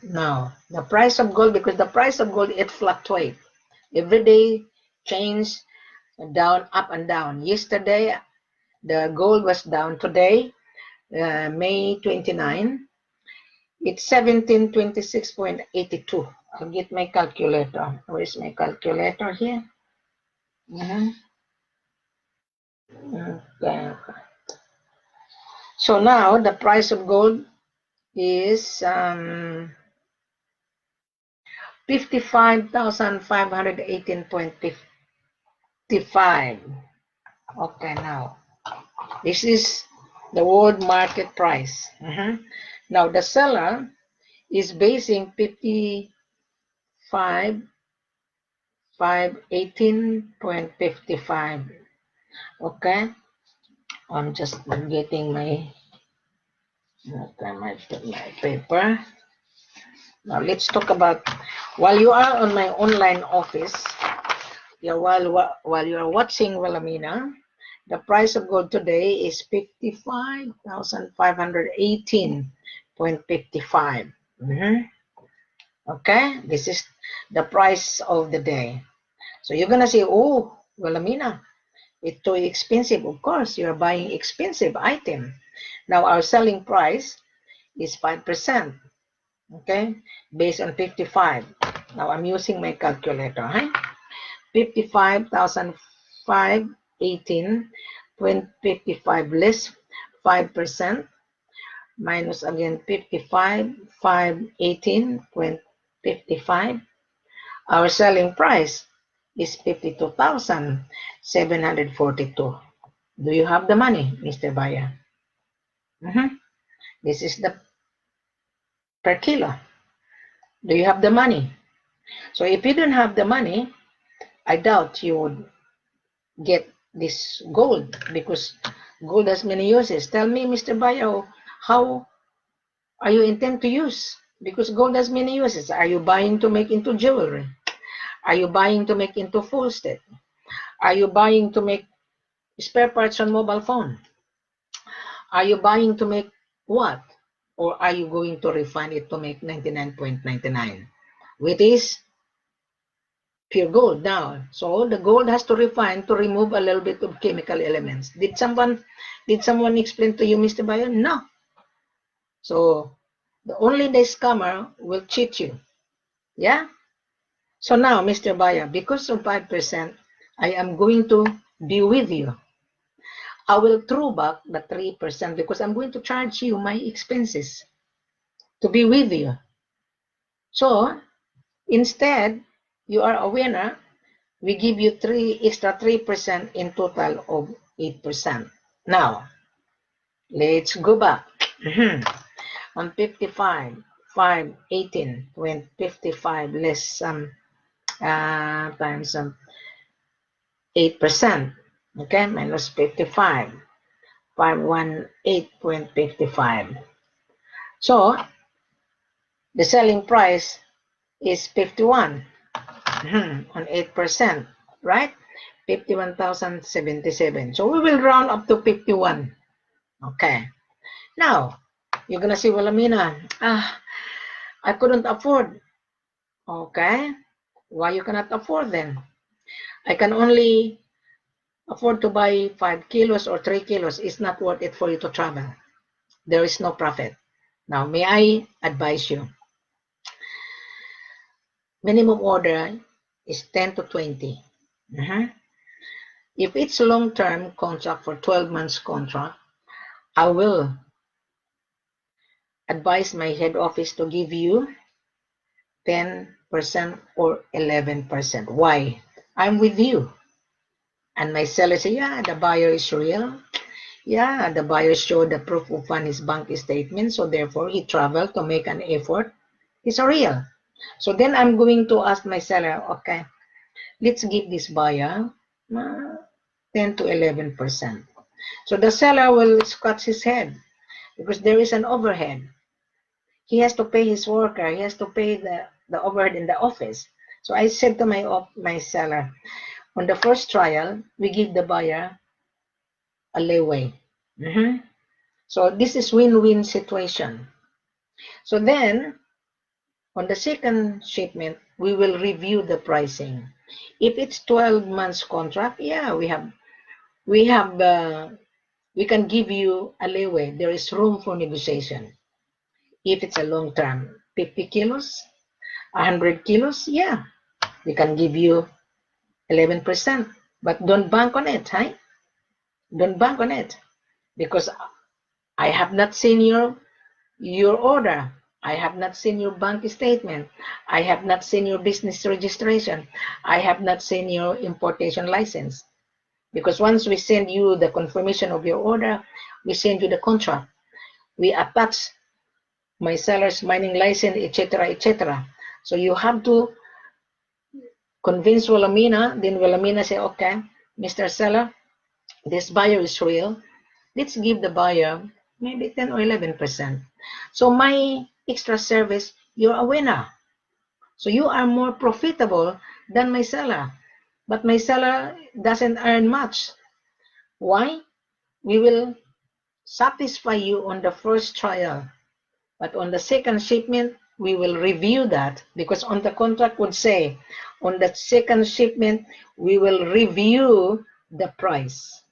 Now, the price of gold, because the price of gold, it fluctuates. Every day, change, down, up and down. Yesterday, The gold was down today, May 29. It's 1726.82. I'll get my calculator. Where's my calculator here? Okay. So now the price of gold is 55,518.55. Okay, now this is the world market price. Now the seller is basing 55,518.55. Okay, I'm just getting my paper. Now let's talk about, while you are on my online office, while you are watching Wilhelmina, the price of gold today is 55,518.55. Okay, this is the price of the day. So you're gonna say, oh, Wilhelmina, it's too expensive. Of course, you're buying expensive item. Now our selling price is 5%. Okay, based on 55. Now I'm using my calculator. 55,518.55 less 5% minus again 55,518.55. Our selling price is 52,742. Do you have the money, Mr. Buyer? This is the per kilo. Do you have the money? So if you don't have the money, I doubt you would get this gold, because gold has many uses. Tell me, Mr. Buyer, how are you intend to use? Because gold has many uses. Are you buying to make into jewelry? Are you buying to make into full set? Are you buying to make spare parts on mobile phone? Are you buying to make what? Or are you going to refine it to make 99.99, which is pure gold now? So the gold has to refine to remove a little bit of chemical elements. Did someone explain to you, Mr. Bayo? No. So only the scammer will cheat you. Yeah? So now, Mr. Bayo, because of 5%, I am going to be with you. I will throw back the 3% because I'm going to charge you my expenses to be with you. So instead, you are a winner. We give you extra 3% in total of 8%. Now, let's go back. On 55, 5, 18, 20, 55 less times 8%. Okay, minus 55. 518.55. So the selling price is 51 on 8%, right? 51,077. So we will round up to 51. Okay. Now, you're gonna say, well, Amina, I couldn't afford. Okay. Why you cannot afford then? I can only afford to buy 5 kilos or 3 kilos. It's not worth it for you to travel. There is no profit. Now, may I advise you? Minimum order is 10 to 20. If it's a long-term contract for 12 months contract, I will advise my head office to give you 10% or 11%. Why? I'm with you. And my seller say, yeah, the buyer is real. Yeah, the buyer showed the proof of fund, his bank statement, so therefore he traveled to make an effort. It's real. So then I'm going to ask my seller, okay, let's give this buyer 10 to 11%. So the seller will scratch his head because there is an overhead. He has to pay his worker. He has to pay the overhead in the office. So I said to my seller, on the first trial, we give the buyer a leeway. So this is win-win situation. So then, on the second shipment, we will review the pricing. If it's 12 months contract, yeah, we have we can give you a leeway. There is room for negotiation. If it's a long term, 50 kilos, 100 kilos, yeah, we can give you 11%. But don't bank on it, huh? Don't bank on it, because I have not seen your order. I have not seen your bank statement. I have not seen your business registration. I have not seen your importation license. Because once we send you the confirmation of your order, we send you the contract. We attach my seller's mining license, etc., etc. So you have to convince Wilhelmina. Then Wilhelmina say, okay, Mr. Seller, this buyer is real. Let's give the buyer maybe 10 or 11%. So my extra service, you're a winner. So you are more profitable than my seller. But my seller doesn't earn much. Why? We will satisfy you on the first trial. But on the second shipment, we will review that, because on the contract would say, on that second shipment, we will review the price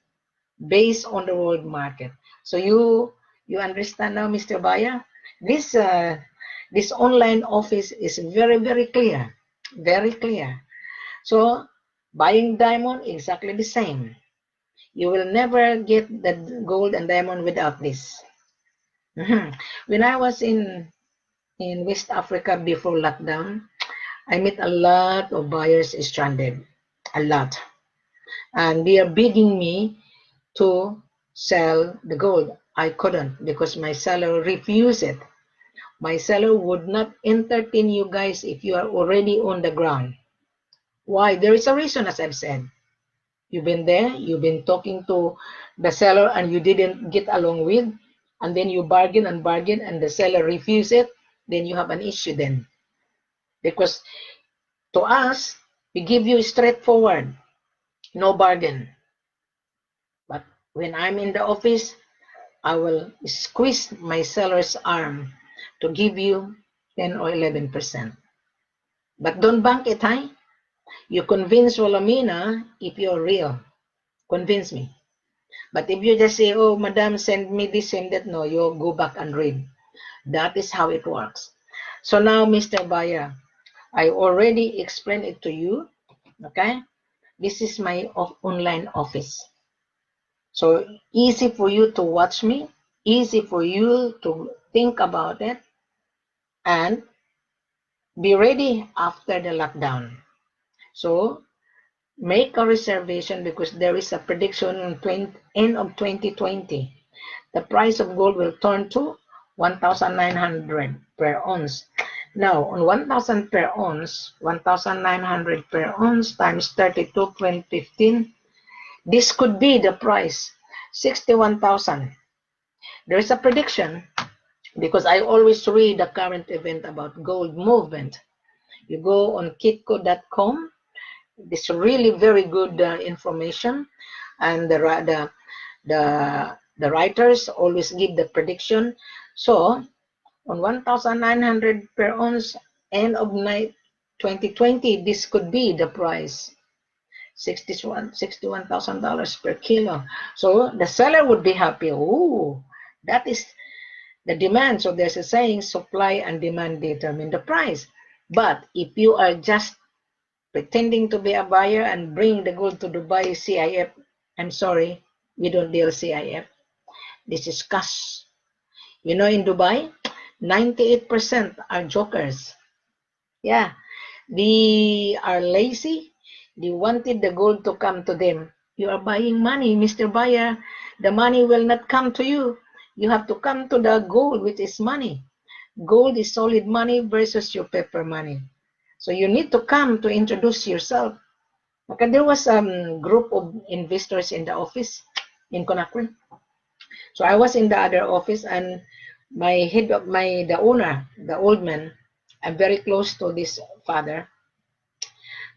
based on the world market. So you understand now, Mr. Buyer? This online office is very, very clear, very clear. So buying diamond, exactly the same. You will never get the gold and diamond without this. When I was in West Africa before lockdown, I met a lot of buyers stranded, a lot, and they are begging me to sell the gold. I couldn't, because my seller refused it. My seller would not entertain you guys if you are already on the ground. Why? There is a reason, as I've said. You've been there, you've been talking to the seller and you didn't get along with, and then you bargain and the seller refused it, then you have an issue then. Because to us, we give you straightforward, no bargain. But when I'm in the office, I will squeeze my seller's arm to give you 10 or 11%. But don't bank it, huh? You convince Wilhelmina if you're real. Convince me. But if you just say, oh, madam, send me this, send that, no, you go back and read. That is how it works. So now, Mr. Buyer, I already explained it to you, okay? This is my online office. So easy for you to watch me, easy for you to think about it, and be ready after the lockdown. So make a reservation, because there is a prediction on end of 2020. The price of gold will turn to 1,900 per ounce. Now, on 1,000 per ounce, 1,900 per ounce times 32.15, this could be the price, 61,000. There is a prediction, because I always read the current event about gold movement. You go on kitco.com. It's really very good information, and the writers always give the prediction. So on 1,900 per ounce, end of night 2020, this could be the price, $61,000 per kilo. So the seller would be happy. Oh, that is the demand. So there's a saying, supply and demand determine the price. But if you are just pretending to be a buyer and bring the gold to Dubai C.I.F, I'm sorry, we don't deal C.I.F. This is cash. You know, in Dubai, 98% are jokers. Yeah, they are lazy. They wanted the gold to come to them. You are buying money, Mr. Buyer. The money will not come to you. You have to come to the gold, which is money. Gold is solid money versus your paper money. So you need to come to introduce yourself. Okay, there was a group of investors in the office in Conakry. So I was in the other office, and my head of the owner, the old man, I'm very close to this father.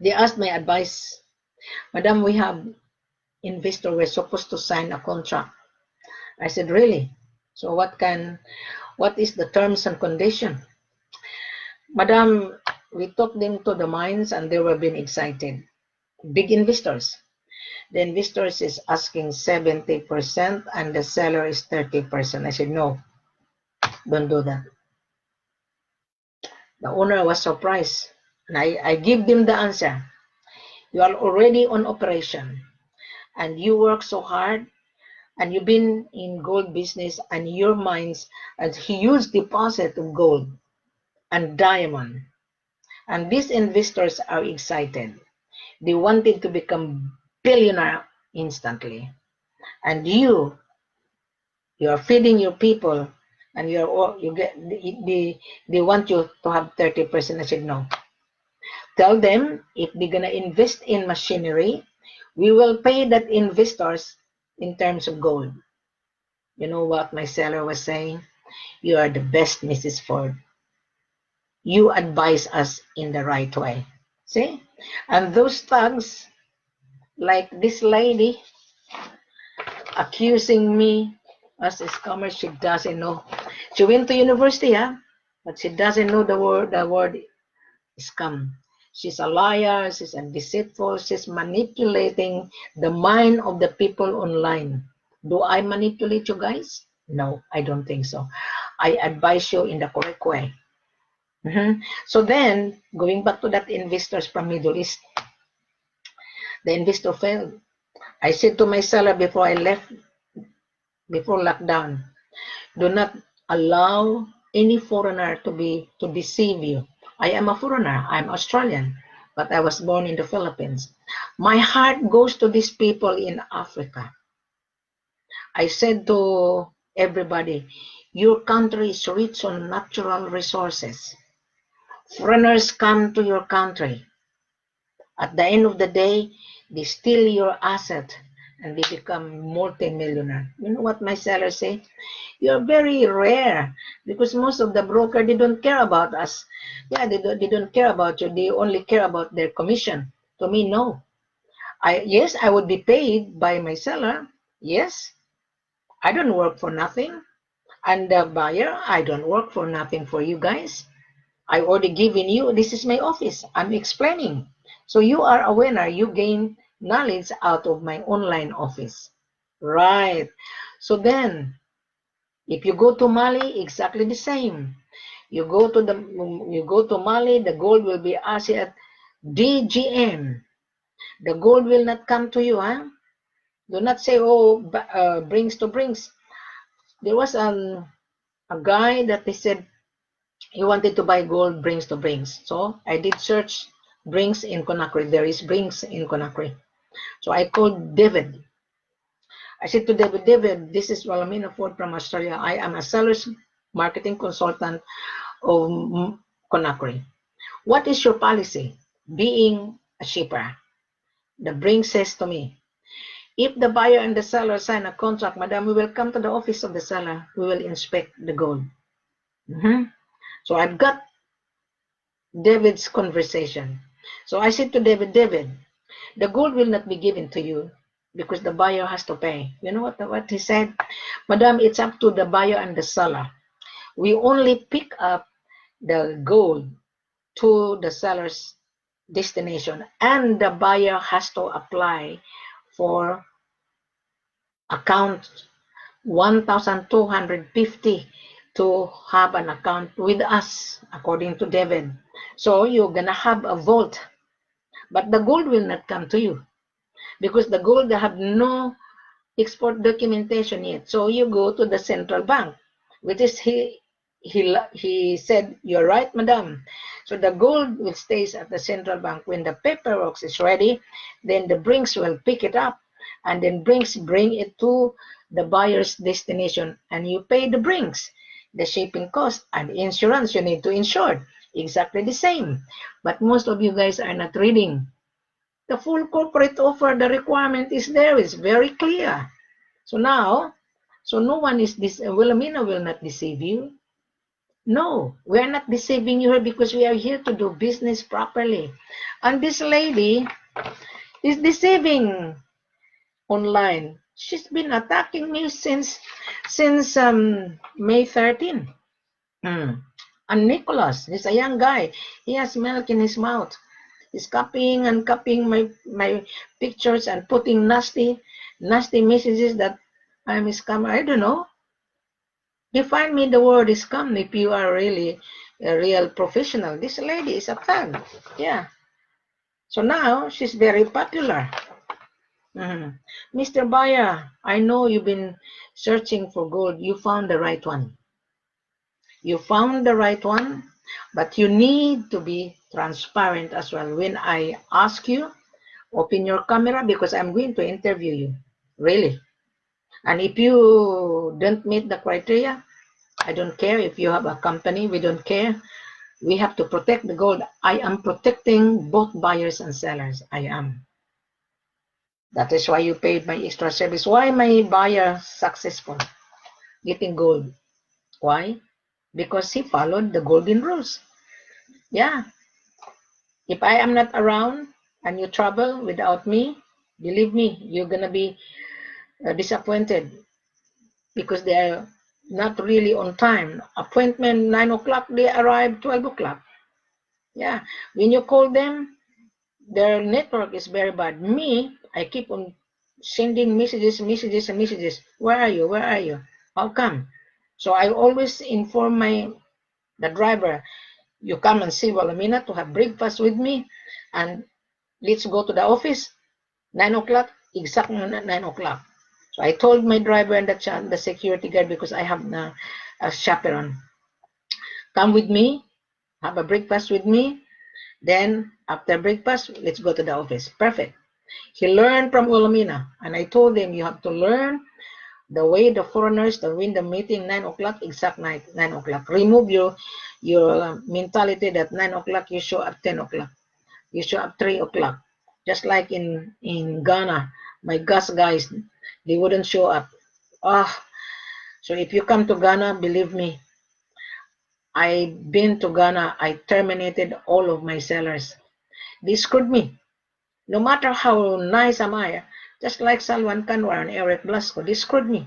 They asked my advice, Madam, we have investor, we're supposed to sign a contract. I said, really? So what is the terms and condition? Madam, we took them to the mines and they were being excited. Big investors. The investor is asking 70% and the seller is 30%. I said, no, don't do that. The owner was surprised. And I give them the answer. You are already on operation and you work so hard and you've been in gold business and your mines a huge deposit of gold and diamond. And these investors are excited. They wanted to become billionaire instantly. And you are feeding your people and they want you to have 30%. I said no. Tell them if they're gonna invest in machinery, we will pay that investors in terms of gold. You know what my seller was saying? You are the best, Mrs. Ford. You advise us in the right way. See? And those thugs, like this lady, accusing me as a scammer, she doesn't know. She went to university, but she doesn't know the word scam. She's a liar, she's a deceitful, she's manipulating the mind of the people online. Do I manipulate you guys? No, I don't think so. I advise you in the correct way. So then, going back to that investors from Middle East, the investor failed. I said to my seller before I left, before lockdown, do not allow any foreigner to deceive you. I am a foreigner. I'm Australian, but I was born in the Philippines. My heart goes to these people in Africa. I said to everybody, your country is rich on natural resources. Foreigners come to your country. At the end of the day, they steal your asset and they become multi-millionaire. You know what my sellers say? You're very rare because most of the broker, they don't care about us. Yeah, they don't care about you. They only care about their commission. To me, no. Yes, I would be paid by my seller. Yes, I don't work for nothing. And the buyer, I don't work for nothing for you guys. I already given you, this is my office. I'm explaining. So you are a winner. You gain knowledge out of my online office. Right. So then, if you go to Mali, exactly the same. You go to Mali, the gold will be asked at DGM. The gold will not come to you, huh? Do not say, oh, brings to brings. There was a guy that they said he wanted to buy gold brings to brings. So I did search brings in Conakry. There is brings in Conakry. So I called David. I said to David, this is Walamina Ford from Australia. I am a seller's marketing consultant of Conakry. What is your policy? Being a shipper. The bring says to me, if the buyer and the seller sign a contract, madam, we will come to the office of the seller. We will inspect the gold. So I've got David's conversation. So I said to David, the gold will not be given to you because the buyer has to pay. You know what he said? Madam, it's up to the buyer and the seller. We only pick up the gold to the seller's destination and the buyer has to apply for account 1,250 to have an account with us, according to David. So you're gonna have a vault, but the gold will not come to you because the gold have no export documentation yet. So you go to the central bank, which is he said, you're right, madam. So the gold will stays at the central bank. When the paperwork is ready, then the brinks will pick it up and then bring it to the buyer's destination and you pay the brinks, the shipping cost and insurance you need to insure. Exactly the same. But most of you guys are not reading the full corporate offer. The requirement is there. It's very clear. So now, no one is this. Wilhelmina will not deceive you. No, we are not deceiving you because we are here to do business properly. And this lady is deceiving online. She's been attacking me since May 13. And Nicholas, he's a young guy. He has milk in his mouth. He's copying and copying my pictures and putting nasty messages that I'm a scammer. I don't know. Define me the word scam if you are really a real professional. This lady is a thug. Yeah. So now she's very popular. Mr. Buyer, I know you've been searching for gold. You found the right one. You found the right one, but you need to be transparent as well. When I ask you, open your camera because I'm going to interview you. Really. And if you don't meet the criteria, I don't care if you have a company. We don't care. We have to protect the gold. I am protecting both buyers and sellers. I am. That is why you paid my extra service. Why my buyer successful getting gold? Why? Because he followed the golden rules. Yeah. If I am not around and you travel without me, believe me, you're gonna be disappointed because they are not really on time. Appointment 9 o'clock, they arrive 12 o'clock. Yeah. When you call them, their network is very bad. Me, I keep on sending messages. Where are you? Where are you? How come? So I always inform the driver, you come and see Walamina to have breakfast with me, and let's go to the office. 9 o'clock, exact 9 o'clock. So I told my driver and the security guard, because I have a chaperone, come with me, have a breakfast with me. Then after breakfast, let's go to the office. Perfect. He learned from Wilhelmina, and I told him you have to learn the way the foreigners to win the meeting 9 o'clock, exact 9 o'clock. Remove your mentality that 9 o'clock you show up 10 o'clock. You show up 3 o'clock. Just like in Ghana, my gas guys, they wouldn't show up. So if you come to Ghana, believe me, I've been to Ghana, I terminated all of my sellers. They screwed me. No matter how nice am I, just like Salwan Kanwar and Eric Blasco, they screwed me.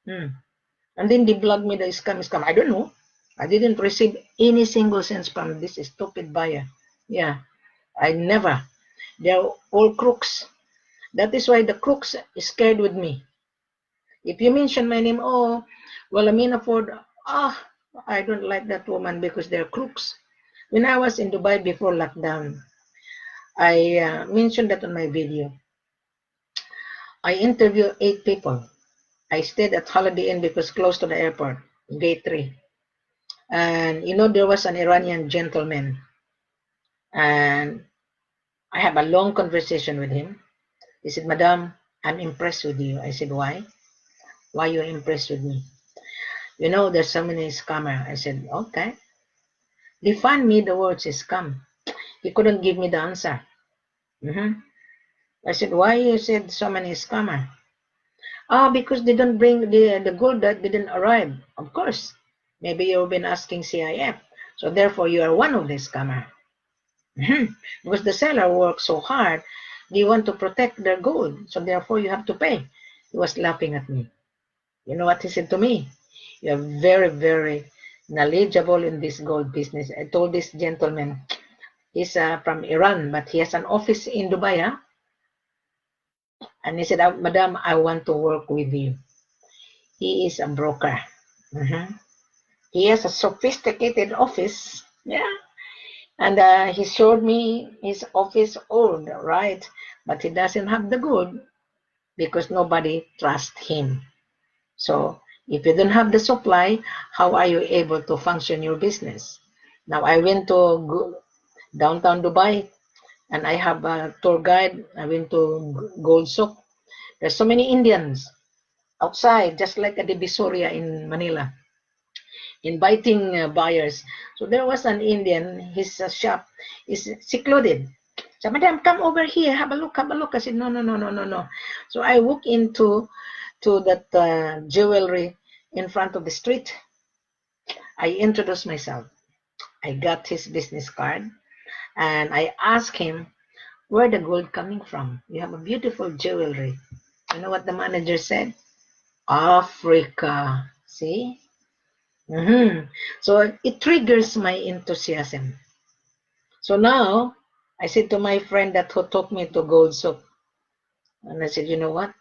And then they blogged me the scam. I don't know. I didn't receive any single cents from this stupid buyer. Yeah, I never. They're all crooks. That is why the crooks is scared with me. If you mention my name, oh, well, Amina Ford, I don't like that woman because they're crooks. When I was in Dubai before lockdown, I mentioned that on my video. I interviewed 8 people. I stayed at Holiday Inn because close to the airport, gate 3. And there was an Iranian gentleman. And I have a long conversation with him. He said, Madam, I'm impressed with you. I said, why? Why you impressed with me? There's so many scammers. I said, okay. Define me the words scam. He couldn't give me the answer. I said, why you said so many scammers? Because they don't bring the gold that didn't arrive. Of course. Maybe you've been asking C.I.F. So therefore, you are one of the scammer. Because the seller works so hard, they want to protect their gold. So therefore, you have to pay. He was laughing at me. You know what he said to me? You are very, very knowledgeable in this gold business. I told this gentleman, he's from Iran, but he has an office in Dubai. And he said, Madam, I want to work with you. He is a broker. He has a sophisticated office. Yeah. And he showed me his office old, right? But he doesn't have the gold because nobody trusts him. So if you don't have the supply, how are you able to function your business? Now I went to downtown Dubai and I have a tour guide. I went to Gold Souk. There's so many Indians outside, just like at the Divisoria in Manila, inviting buyers. So there was an Indian, his shop is secluded. So, Madam, come over here, have a look. I said, no. So I walk into that jewelry in front of the street. I introduced myself. I got his business card and I asked him, where the gold coming from? You have a beautiful jewelry. You know what the manager said? Africa. See? So it triggers my enthusiasm. So now I said to my friend that who took me to Gold Souk, and I said, you know what?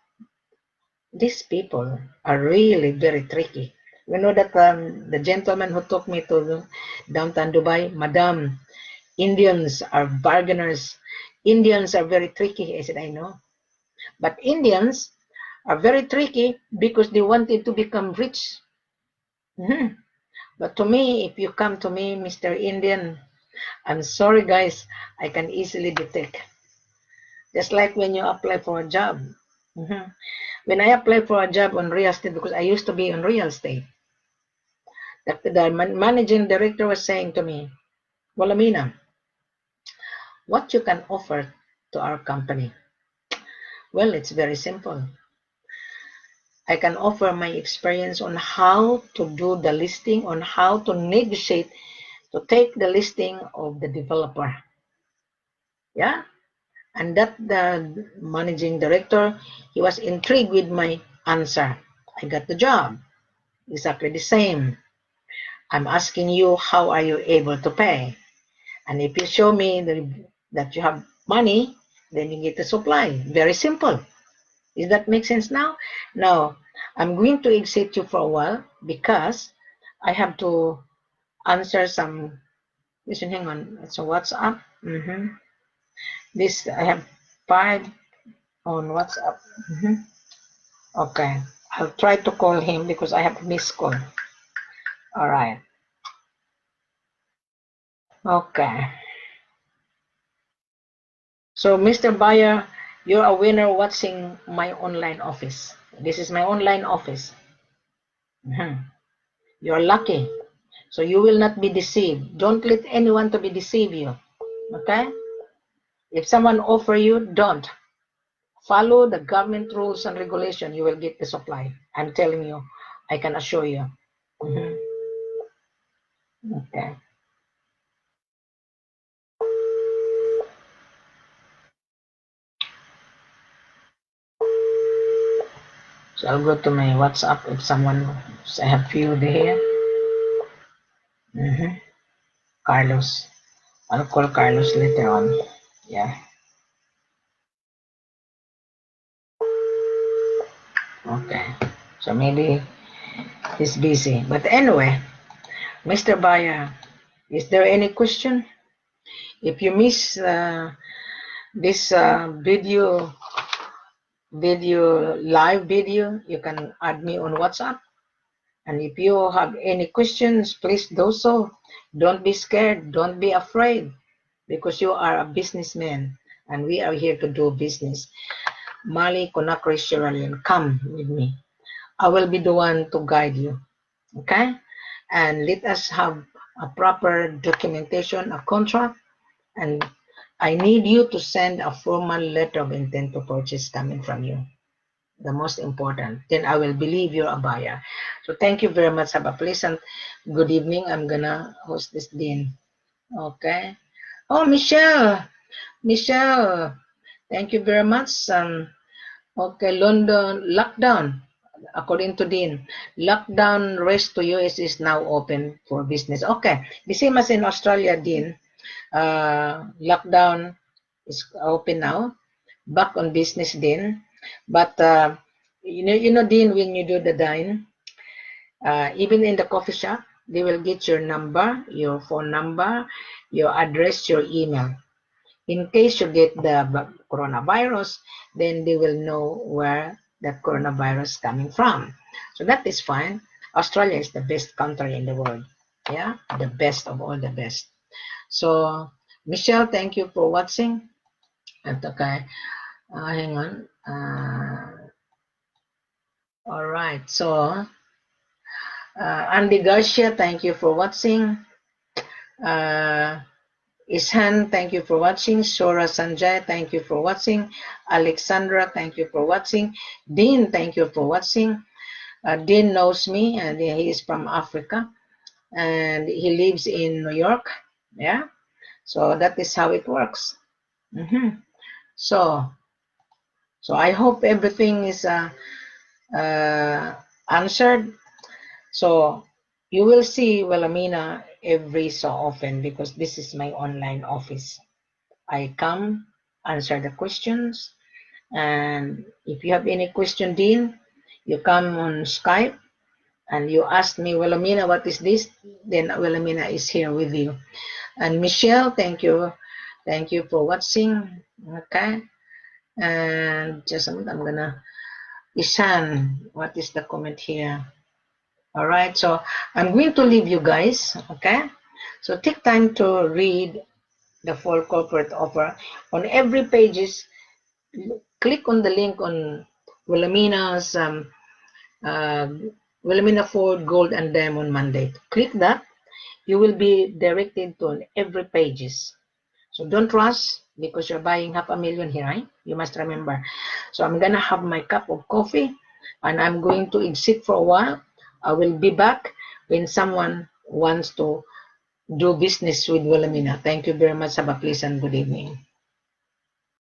These people are really very tricky. You know that the gentleman who took me to downtown Dubai, Madam, Indians are bargainers. Indians are very tricky. I said, I know. But Indians are very tricky because they wanted to become rich. Mhm. But to me, if you come to me, Mr. Indian, I'm sorry, guys, I can easily detect. Just like when you apply for a job. Mhm. When I apply for a job on real estate, because I used to be on real estate, the managing director was saying to me, well, Amina, what you can offer to our company? Well, it's very simple. I can offer my experience on how to do the listing, on how to negotiate to take the listing of the developer. Yeah. And that the managing director, he was intrigued with my answer. I got the job. Exactly the same. I'm asking you, how are you able to pay? And if you show me that you have money, then you get the supply. Very simple. Does that make sense now? Now, I'm going to exit you for a while because I have to answer some. Listen, hang on. It's a WhatsApp. This I have 5 on WhatsApp. Okay. I'll try to call him because I have a missed call. All right. Okay. So, Mr. Buyer, you're a winner watching my online office. This is my online office. You're lucky. So you will not be deceived. Don't let anyone to be deceive you. Okay? If someone offer you, don't. Follow the government rules and regulation. You will get the supply. I'm telling you. I can assure you. Okay. So I'll go to my WhatsApp if someone, I have few here. Carlos. I'll call Carlos later on. Yeah. Okay. So maybe he's busy. But anyway, Mr. Buyer, is there any question? If you miss this live video, you can add me on WhatsApp. And if you have any questions, please do so. Don't be scared. Don't be afraid because you are a businessman and we are here to do business. Mali, Conakry, Sierra Leone, come with me. I will be the one to guide you. Okay? And let us have a proper documentation, a contract, and I need you to send a formal letter of intent to purchase coming from you. The most important. Then I will believe you're a buyer. So thank you very much. Have a pleasant good evening. I'm gonna host this din. Okay. Oh, Michelle. Michelle. Thank you very much. Okay, London lockdown. According to Dean, lockdown rest to US is now open for business. Okay, the same as in Australia, Dean. Lockdown is open now. Back on business, Dean. But Dean, when you do the dine, even in the coffee shop, they will get your number, your phone number, your address, your email. In case you get the coronavirus, then they will know where that coronavirus coming from. So that is fine. Australia is the best country in the world. Yeah, the best of all the best. So, Michelle, thank you for watching. And okay, hang on. All right. So, Andy Garcia, thank you for watching. Ishan, thank you for watching. Sora Sanjay, thank you for watching. Alexandra, thank you for watching. Dean, thank you for watching. Dean knows me, and he is from Africa, and he lives in New York. Yeah, so that is how it works. So I hope everything is answered. So you will see Wilhelmina every so often because this is my online office. I come answer the questions. And if you have any question, Dean, you come on Skype and you ask me, Wilhelmina, what is this? Then Wilhelmina is here with you. And Michelle, thank you. Thank you for watching. Okay. And just a minute, I'm gonna Ishan, what is the comment here? All right, so I'm going to leave you guys. Okay, so take time to read the full corporate offer. On every pages, click on the link on Wilhelmina's uh, Wilhelmina Ford Gold and Diamond Mandate. Click that. You will be directed to every pages. So don't rush because you're buying 500,000 here, right? You must remember. So I'm gonna have my cup of coffee and I'm going to exit for a while. I will be back when someone wants to do business with Wilhelmina. Thank you very much. Have a pleasant good evening.